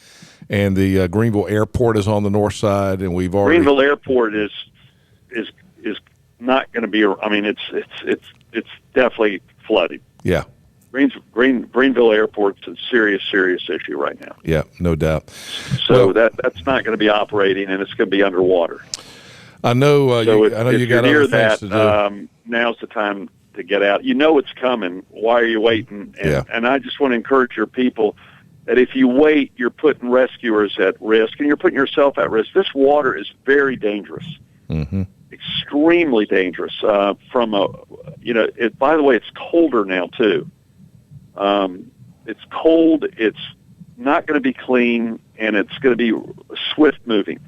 and the Greenville Airport is on the north side, and we've already Greenville Airport is not going to be. I mean, it's definitely flooding. Yeah. Greenville Airport's a serious issue right now. Yeah, no doubt. So that's not going to be operating, and it's going to be underwater. I know. You got other things to do. Now's the time to get out. You know it's coming. Why are you waiting? And I just want to encourage your people that if you wait, you're putting rescuers at risk, and you're putting yourself at risk. This water is very dangerous. Extremely dangerous. By the way, it's colder now too. It's cold, it's not going to be clean, and it's going to be swift moving.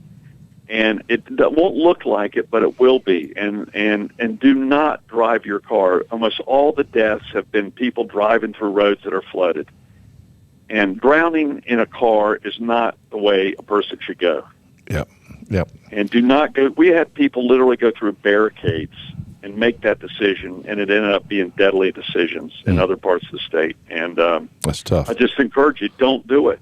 And it won't look like it, but it will be. And do not drive your car. Almost all the deaths have been people driving through roads that are flooded. And drowning in a car is not the way a person should go. Yep. And do not go. We had people literally go through barricades and make that decision, and it ended up being deadly decisions in other parts of the state. And that's tough. I just encourage you, don't do it.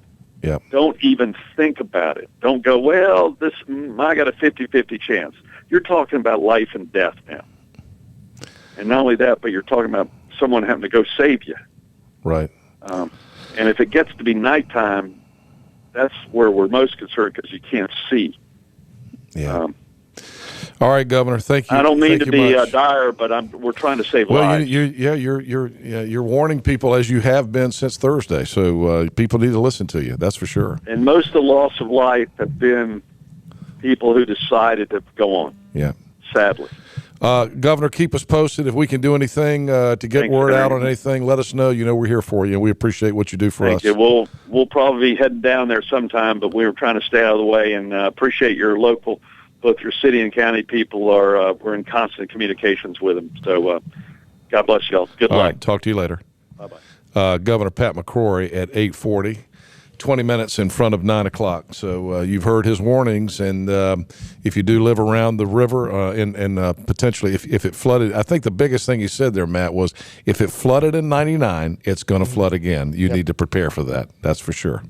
Yep. Don't even think about it. Don't go, well, I got a 50-50 chance. You're talking about life and death now. And not only that, but you're talking about someone having to go save you. Right. And if it gets to be nighttime, that's where we're most concerned because you can't see. Yeah. All right, Governor. Thank you. I don't mean to be much. dire, but we're trying to save well, lives. You're warning people as you have been since Thursday. So people need to listen to you. That's for sure. And most of the loss of life have been people who decided to go on. Yeah. Sadly. Governor, keep us posted. If we can do anything to get word out on anything, let us know. You know we're here for you, and we appreciate what you do for us. Thank you. We'll probably be heading down there sometime, but we were trying to stay out of the way, and appreciate your local, both your city and county people we're in constant communications with them. So God bless y'all. Good luck. All right, talk to you later. Bye-bye. Governor Pat McCrory at 8:40. 20 minutes in front of 9 o'clock. So you've heard his warnings, and if you do live around the river and potentially if it flooded, I think the biggest thing he said there, Matt, was if it flooded in 99, it's going to flood again. You need to prepare for that. That's for sure.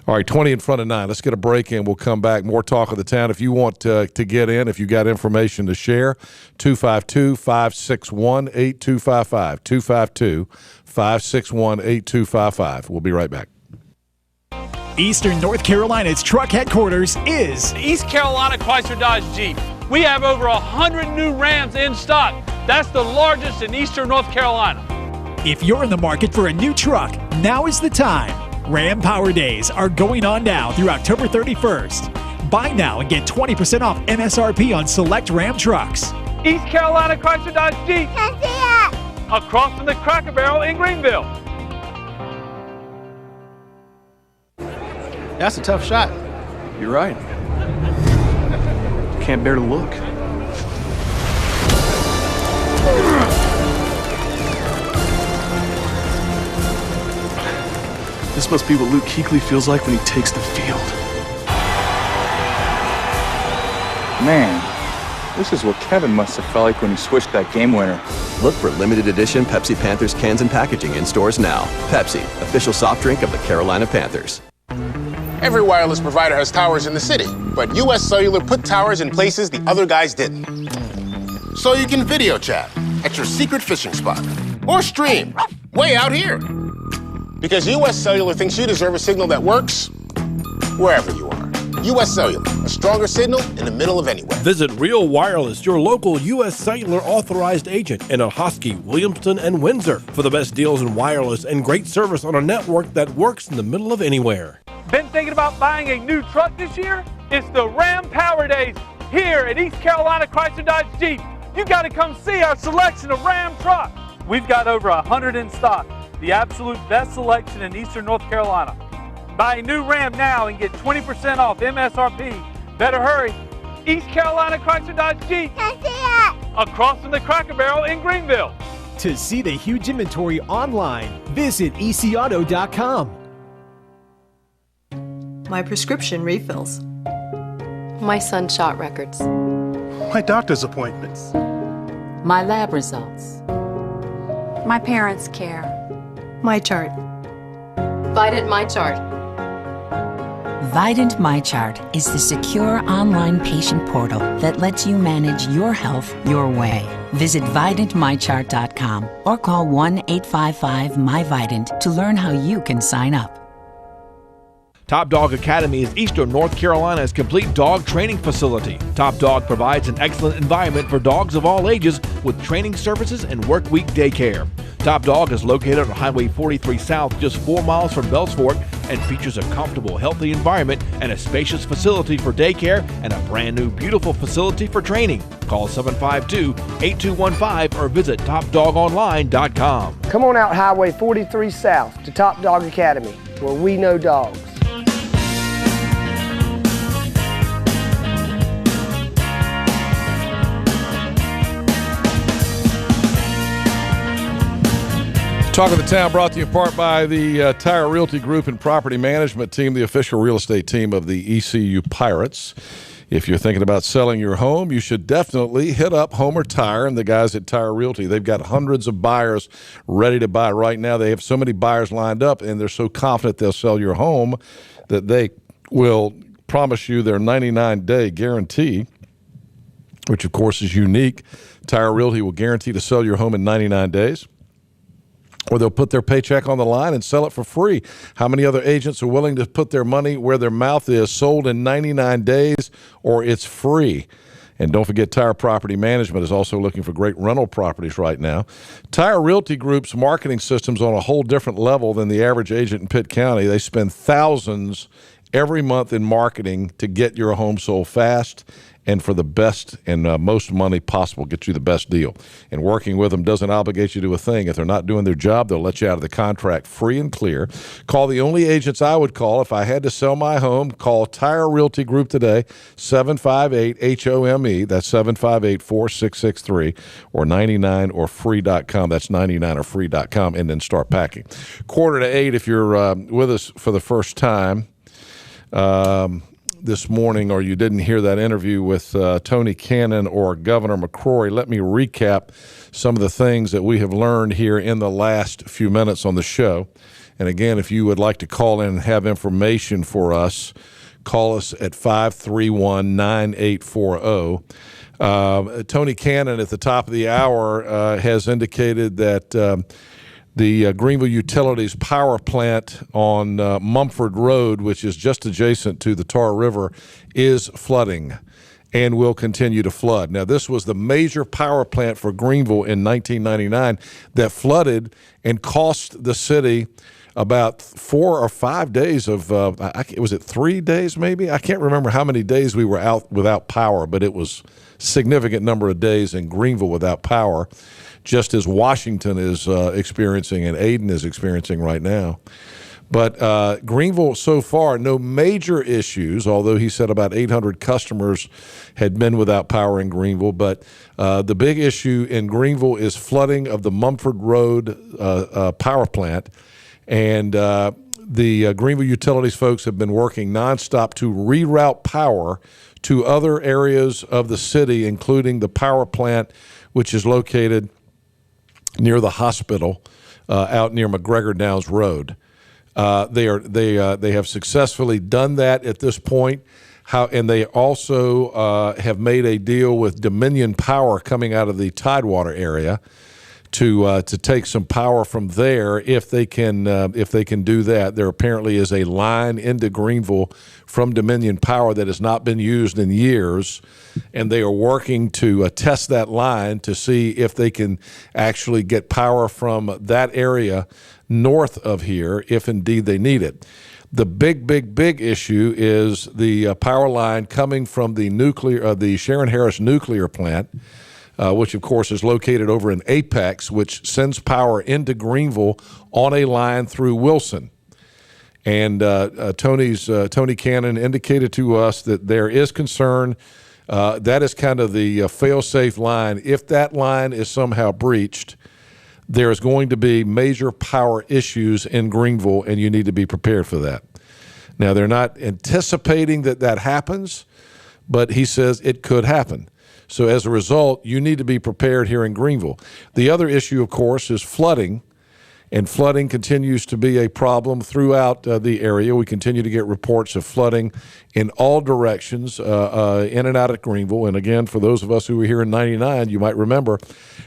All right, 20 in front of 9. Let's get a break in. We'll come back. More talk of the town. If you want to get in, if you got information to share, 252-561-8255, 252-561-8255. We'll be right back. Eastern North Carolina's truck headquarters is East Carolina Chrysler Dodge Jeep. We have over 100 new Rams in stock. That's the largest in Eastern North Carolina. If you're in the market for a new truck, now is the time. Ram Power Days are going on now through October 31st. Buy now and get 20% off MSRP on select Ram trucks. East Carolina Chrysler Dodge Jeep. Can see it. Across from the Cracker Barrel in Greenville. That's a tough shot. You're right. Can't bear to look. This must be what Luke Kuechly feels like when he takes the field. Man, this is what Kevin must have felt like when he swished that game winner. Look for limited edition Pepsi Panthers cans and packaging in stores now. Pepsi, official soft drink of the Carolina Panthers. Every wireless provider has towers in the city, but US Cellular put towers in places the other guys didn't. So you can video chat at your secret fishing spot or stream way out here. Because US Cellular thinks you deserve a signal that works wherever you are. US Cellular, a stronger signal in the middle of anywhere. Visit Real Wireless, your local US Cellular authorized agent in Ahoskie, Williamston, and Windsor for the best deals in wireless and great service on a network that works in the middle of anywhere. Been thinking about buying a new truck this year? It's the Ram Power Days here at East Carolina Chrysler Dodge Jeep. You got to come see our selection of Ram trucks. We've got over 100 in stock, the absolute best selection in Eastern North Carolina. Buy a new Ram now and get 20% off MSRP. Better hurry. East Carolina Chrysler Dodge Jeep. Can see it. Across from the Cracker Barrel in Greenville. To see the huge inventory online, visit ecauto.com. My prescription refills. My son's shot records. My doctor's appointments. My lab results. My parents' care. My chart. Vidant My Chart. Vidant MyChart is the secure online patient portal that lets you manage your health your way. Visit VidantMyChart.com or call 1-855-MyVidant to learn how you can sign up. Top Dog Academy is Eastern North Carolina's complete dog training facility. Top Dog provides an excellent environment for dogs of all ages with training services and work week daycare. Top Dog is located on Highway 43 South, just 4 miles from Bells Fork, and features a comfortable, healthy environment and a spacious facility for daycare and a brand new, beautiful facility for training. Call 752-8215 or visit TopDogOnline.com. Come on out Highway 43 South to Top Dog Academy, where we know dogs. Talk of the Town brought to you in part by the Tire Realty Group and Property Management Team, the official real estate team of the ECU Pirates. If you're thinking about selling your home, you should definitely hit up Homer Tire and the guys at Tire Realty. They've got hundreds of buyers ready to buy right now. They have so many buyers lined up, and they're so confident they'll sell your home that they will promise you their 99-day guarantee, which, of course, is unique. Tire Realty will guarantee to sell your home in 99 days. Or they'll put their paycheck on the line and sell it for free. How many other agents are willing to put their money where their mouth is? Sold in 99 days or it's free. And don't forget, Tire Property Management is also looking for great rental properties right now. Tire Realty Group's marketing system's on a whole different level than the average agent in Pitt County. They spend thousands every month in marketing to get your home sold fast and for the best and most money possible, get you the best deal. And working with them doesn't obligate you to a thing. If they're not doing their job, they'll let you out of the contract free and clear. Call the only agents I would call if I had to sell my home. Call Tire Realty Group today, 758-HOME. That's 758-4663 or 99orfree.com. That's 99orfree.com, and then start packing. 7:45 if you're with us for the first time this morning, or you didn't hear that interview with Tony Cannon or Governor McCrory, let me recap some of the things that we have learned here in the last few minutes on the show. And again, if you would like to call in and have information for us, call us at 531-9840. Tony Cannon at the top of the hour has indicated that the Greenville Utilities power plant on Mumford Road, which is just adjacent to the Tar River, is flooding and will continue to flood. Now, this was the major power plant for Greenville in 1999 that flooded and cost the city about 4 or 5 days of, was it 3 days maybe? I can't remember how many days we were out without power, but it was a significant number of days in Greenville without power, just as Washington is experiencing and Ayden is experiencing right now. But Greenville so far, no major issues, although he said about 800 customers had been without power in Greenville. But the big issue in Greenville is flooding of the Mumford Road power plant. And the Greenville Utilities folks have been working nonstop to reroute power to other areas of the city, including the power plant, which is located near the hospital out near McGregor Downs Road. They have successfully done that at this point. And they also have made a deal with Dominion Power coming out of the Tidewater area to take some power from there if they can do that. There apparently is a line into Greenville from Dominion Power that has not been used in years, and they are working to test that line to see if they can actually get power from that area north of here if indeed they need it. The big issue is the power line coming from the Sharon Harris nuclear plant, which, of course, is located over in Apex, which sends power into Greenville on a line through Wilson. And Tony Cannon indicated to us that there is concern. That is kind of the fail-safe line. If that line is somehow breached, there is going to be major power issues in Greenville, and you need to be prepared for that. Now, they're not anticipating that happens, but he says it could happen. So as a result, you need to be prepared here in Greenville. The other issue, of course, is flooding, and flooding continues to be a problem throughout the area. We continue to get reports of flooding in all directions in and out of Greenville. And again, for those of us who were here in 99, you might remember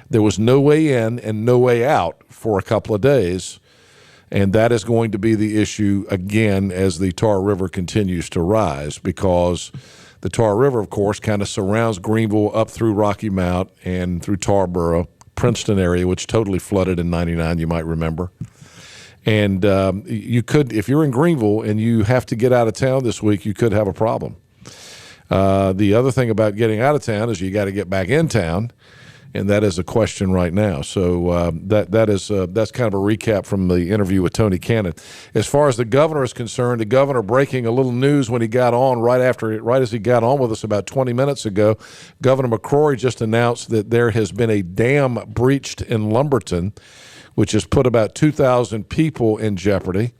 there was no way in and no way out for a couple of days. And that is going to be the issue again as the Tar River continues to rise, because the Tar River, of course, kind of surrounds Greenville up through Rocky Mount and through Tarboro, Princeton area, which totally flooded in 99, you might remember. And you could, if you're in Greenville and you have to get out of town this week, you could have a problem. The other thing about getting out of town is you got to get back in town, and that is a question right now. So that's kind of a recap from the interview with Tony Cannon. As far as the governor is concerned, the governor breaking a little news when he got on right as he got on with us about 20 minutes ago. Governor McCrory just announced that there has been a dam breached in Lumberton, which has put about 2,000 people in jeopardy.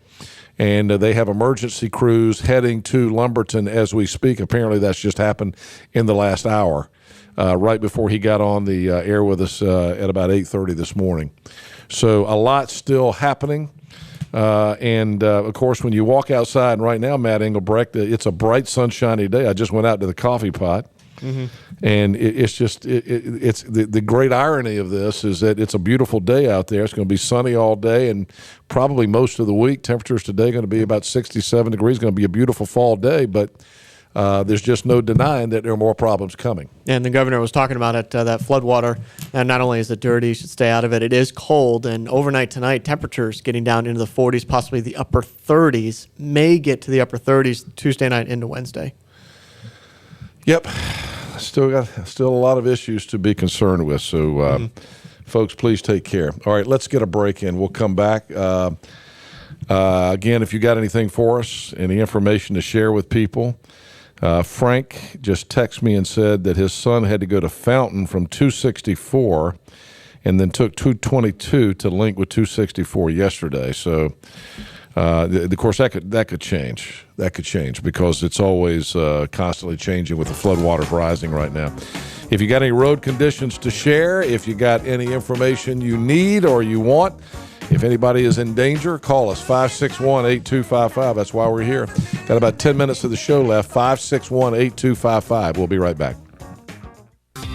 and they have emergency crews heading to Lumberton as we speak. Apparently that's just happened in the last hour, right before he got on the air with us at about 8:30 this morning. So a lot still happening. Of course, when you walk outside, and right now, Matt Engelbrecht, it's a bright, sunshiny day. I just went out to the coffee pot, and it's the great irony of this is that it's a beautiful day out there. It's going to be sunny all day and probably most of the week. Temperatures today are going to be about 67 degrees. It's going to be a beautiful fall day, but there's just no denying that there are more problems coming. And the governor was talking about it, that floodwater. And not only is it dirty, you should stay out of it. It is cold, and overnight tonight, temperatures getting down into the 40s, possibly the upper 30s. May get to the upper 30s Tuesday night into Wednesday. Yep, still a lot of issues to be concerned with. So, folks, please take care. All right, let's get a break in. We'll come back. Again, if you got anything for us, any information to share with people. Frank just texted me and said that his son had to go to Fountain from 264 and then took 222 to link with 264 yesterday. So, of course, that could change. That could change because it's always constantly changing with the floodwaters rising right now. If you got any road conditions to share, if you got any information you need or you want, if anybody is in danger, call us, 561-8255. That's why we're here. Got about 10 minutes of the show left, 561-8255. We'll be right back.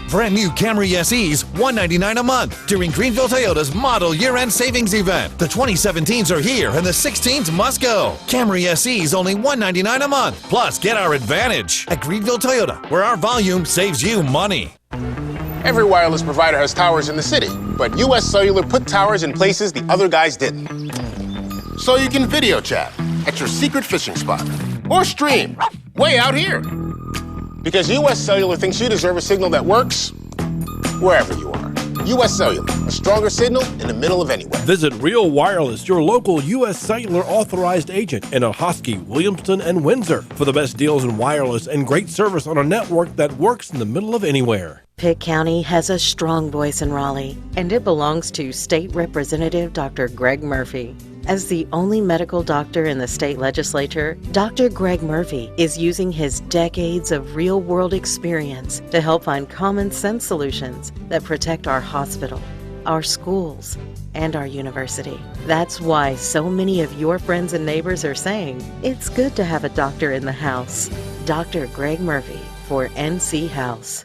Brand new Camry SEs, $199 a month during Greenville Toyota's model year-end savings event. The 2017s are here and the 16s must go. Camry SEs only $199 a month. Plus, get our advantage at Greenville Toyota, where our volume saves you money. Every wireless provider has towers in the city, but US Cellular put towers in places the other guys didn't. So you can video chat at your secret fishing spot or stream way out here. Because US Cellular thinks you deserve a signal that works wherever you are. US Cellular, a stronger signal in the middle of anywhere. Visit Real Wireless, your local US Cellular authorized agent in Ahoskie, Williamston, and Windsor for the best deals in wireless and great service on a network that works in the middle of anywhere. Pitt County has a strong voice in Raleigh, and it belongs to State Representative Dr. Greg Murphy. As the only medical doctor in the state legislature, Dr. Greg Murphy is using his decades of real-world experience to help find common-sense solutions that protect our hospital, our schools, and our university. That's why so many of your friends and neighbors are saying it's good to have a doctor in the house. Dr. Greg Murphy for NC House.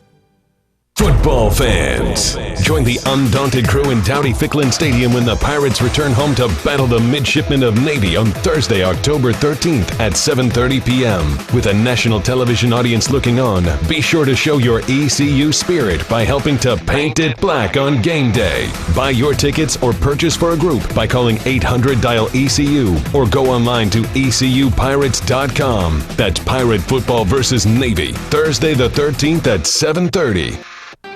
Football fans, join the undaunted crew in Dowdy-Ficklin Stadium when the Pirates return home to battle the Midshipmen of Navy on Thursday, October 13th at 7:30 p.m. With a national television audience looking on, be sure to show your ECU spirit by helping to paint it black on game day. Buy your tickets or purchase for a group by calling 800-DIAL-ECU or go online to ECUPirates.com. That's Pirate Football versus Navy, Thursday the 13th at 7:30.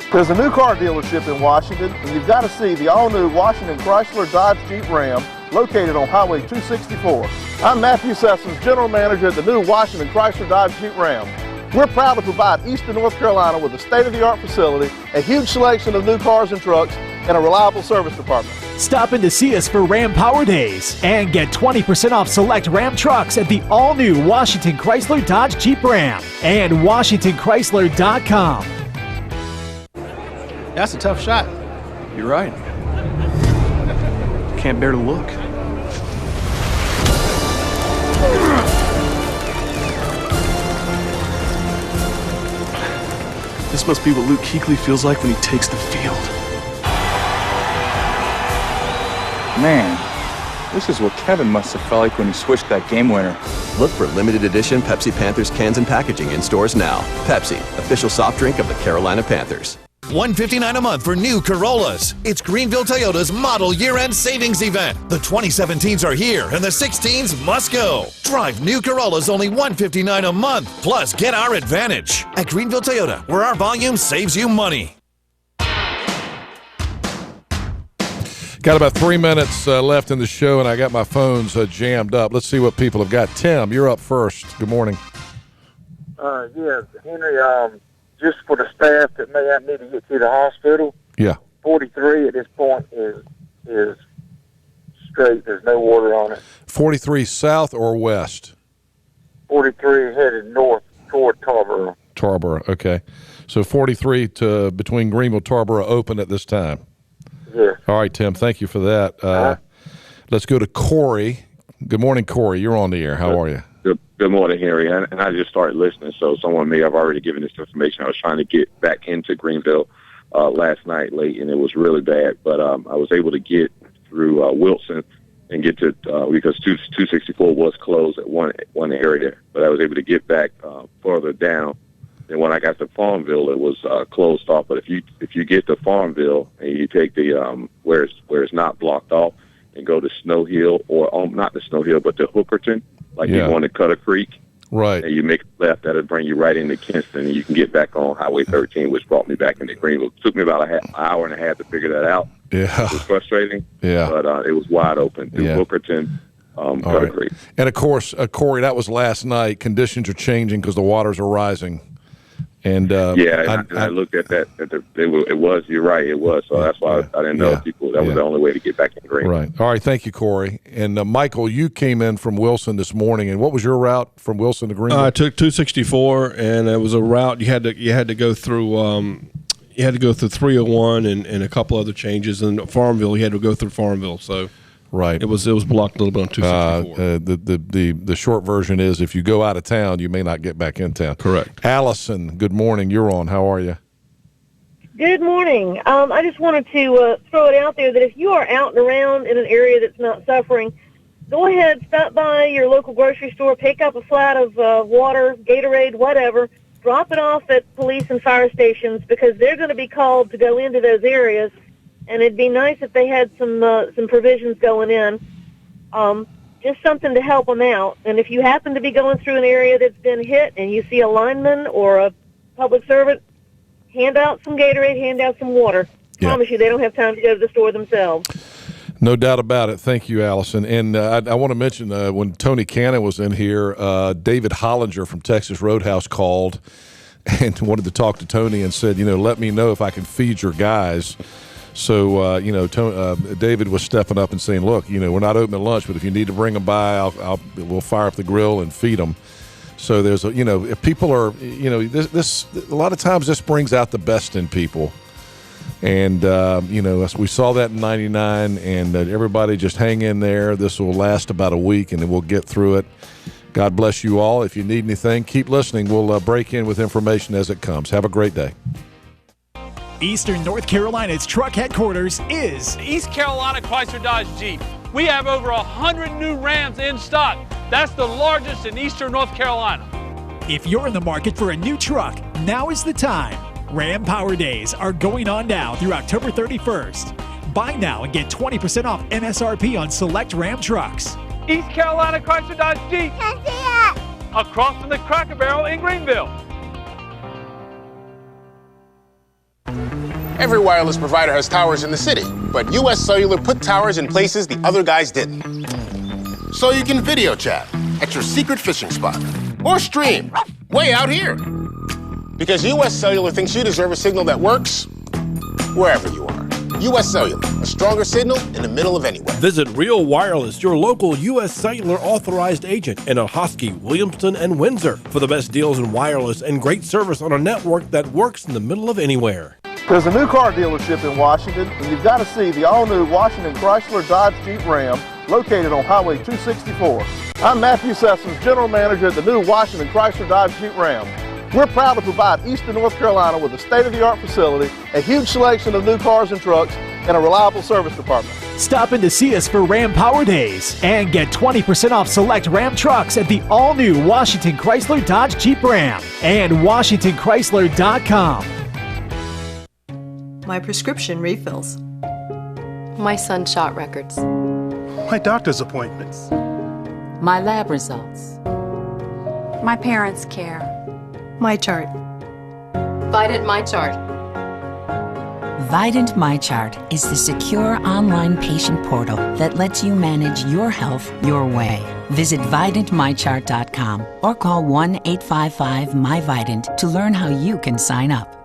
There's a new car dealership in Washington, and you've got to see the all-new Washington Chrysler Dodge Jeep Ram located on Highway 264. I'm Matthew Sessons, General Manager at the new Washington Chrysler Dodge Jeep Ram. We're proud to provide Eastern North Carolina with a state-of-the-art facility, a huge selection of new cars and trucks, and a reliable service department. Stop in to see us for Ram Power Days and get 20% off select Ram trucks at the all-new Washington Chrysler Dodge Jeep Ram and WashingtonChrysler.com. That's a tough shot. You're right. Can't bear to look. This must be what Luke Kuechly feels like when he takes the field. Man, this is what Kevin must have felt like when he swished that game winner. Look for limited edition Pepsi Panthers cans and packaging in stores now. Pepsi, official soft drink of the Carolina Panthers. $159 a month for new Corollas. It's Greenville Toyota's model year-end savings event. The 2017s are here and the 16s must go. Drive new Corollas only $159 a month. Plus, get our advantage at Greenville Toyota, where our volume saves you money. Got about 3 minutes left in the show, and I got my phones jammed up. Let's see what people have got. Tim, you're up first. Good morning. Yeah, Henry, just for the staff that may not need to get to the hospital. Yeah. 43 at this point is straight. There's no water on it. 43 south or west? 43 headed north toward Tarboro. Tarboro, okay. So 43 to between Greenville, Tarboro open at this time? Yes. All right, Tim, thank you for that. Let's go to Corey. Good morning, Corey. You're on the air. How are you? Good morning, Henry. And I just started listening, so someone may have already given this information. I was trying to get back into Greenville last night late, and it was really bad. But I was able to get through Wilson and get to because 264 was closed at one area, but I was able to get back further down. And when I got to Farmville, it was closed off. But if you get to Farmville and you take the where it's not blocked off and go to Snow Hill, or not the Snow Hill, but to Hookerton, like you want to Cutter Creek, right? And you make a left, that'll bring you right into Kinston, and you can get back on Highway 13, which brought me back into Greenville. It took me about an hour and a half to figure that out. Yeah, it was frustrating. Yeah, but it was wide open through Hookerton. Cutter Creek. And of course, Corey, that was last night. Conditions are changing because the waters are rising. And I looked at that. It was. You're right. It was. So that's why I didn't know people. That was the only way to get back in Green. Right. All right. Thank you, Corey. And Michael, you came in from Wilson this morning. And what was your route from Wilson to Greenville? I took 264, and it was a route you had to go through. You had to go through 301 and a couple other changes. And Farmville, you had to go through Farmville. So. Right. It was blocked a little bit on 264. The short version is if you go out of town, you may not get back in town. Correct. Allison, good morning. You're on. How are you? Good morning. I just wanted to throw it out there that if you are out and around in an area that's not suffering, go ahead, stop by your local grocery store, pick up a flat of water, Gatorade, whatever, drop it off at police and fire stations because they're going to be called to go into those areas. And it'd be nice if they had some provisions going in, just something to help them out. And if you happen to be going through an area that's been hit and you see a lineman or a public servant, hand out some Gatorade, hand out some water. Yeah. Promise you they don't have time to go to the store themselves. No doubt about it. Thank you, Allison. And I want to mention when Tony Cannon was in here, David Hollinger from Texas Roadhouse called and wanted to talk to Tony and said, let me know if I can feed your guys. So, David was stepping up and saying, look, we're not open at lunch, but if you need to bring them by, we'll fire up the grill and feed them. So there's if people are, this a lot of times this brings out the best in people. And, we saw that in 99 and everybody just hang in there. This will last about a week and then we'll get through it. God bless you all. If you need anything, keep listening. We'll break in with information as it comes. Have a great day. Eastern North Carolina's truck headquarters is East Carolina Chrysler Dodge Jeep. We have over 100 new Rams in stock. That's the largest in Eastern North Carolina. If you're in the market for a new truck, now is the time. Ram Power Days are going on now through October 31st. Buy now and get 20% off MSRP on select Ram trucks. East Carolina Chrysler Dodge Jeep. Across from the Cracker Barrel in Greenville. Every wireless provider has towers in the city, but U.S. Cellular put towers in places the other guys didn't. So you can video chat at your secret fishing spot or stream way out here. Because U.S. Cellular thinks you deserve a signal that works wherever you are. U.S. Cellular, a stronger signal in the middle of anywhere. Visit Real Wireless, your local U.S. Cellular authorized agent in Ahoskie, Williamston, and Windsor for the best deals in wireless and great service on a network that works in the middle of anywhere. There's a new car dealership in Washington, and you've got to see the all-new Washington Chrysler Dodge Jeep Ram located on Highway 264. I'm Matthew Sessoms, General Manager at the new Washington Chrysler Dodge Jeep Ram. We're proud to provide Eastern North Carolina with a state-of-the-art facility, a huge selection of new cars and trucks, and a reliable service department. Stop in to see us for Ram Power Days and get 20% off select Ram trucks at the all-new Washington Chrysler Dodge Jeep Ram and WashingtonChrysler.com. My prescription refills. My son's shot records. My doctor's appointments. My lab results. My parents' care. My chart. Vidant My Chart. Vidant My Chart is the secure online patient portal that lets you manage your health your way. Visit VidantMyChart.com or call 1-855-MyVidant to learn how you can sign up.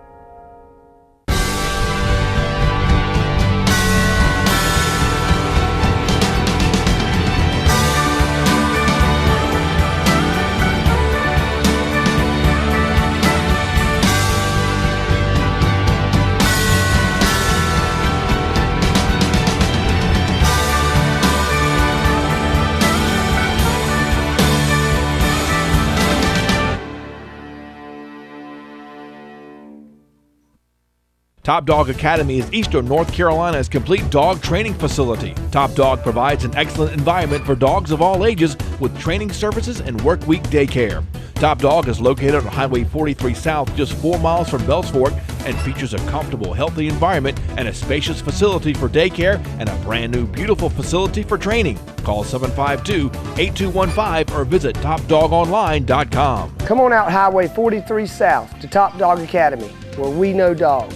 Top Dog Academy is Eastern North Carolina's complete dog training facility. Top Dog provides an excellent environment for dogs of all ages with training services and workweek daycare. Top Dog is located on Highway 43 South, just 4 miles from Bells Fork, and features a comfortable, healthy environment and a spacious facility for daycare and a brand new, beautiful facility for training. Call 752-8215 or visit topdogonline.com. Come on out Highway 43 South to Top Dog Academy, where we know dogs.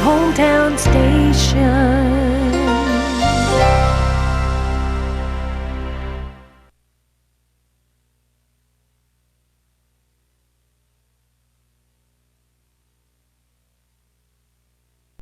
Hometown station.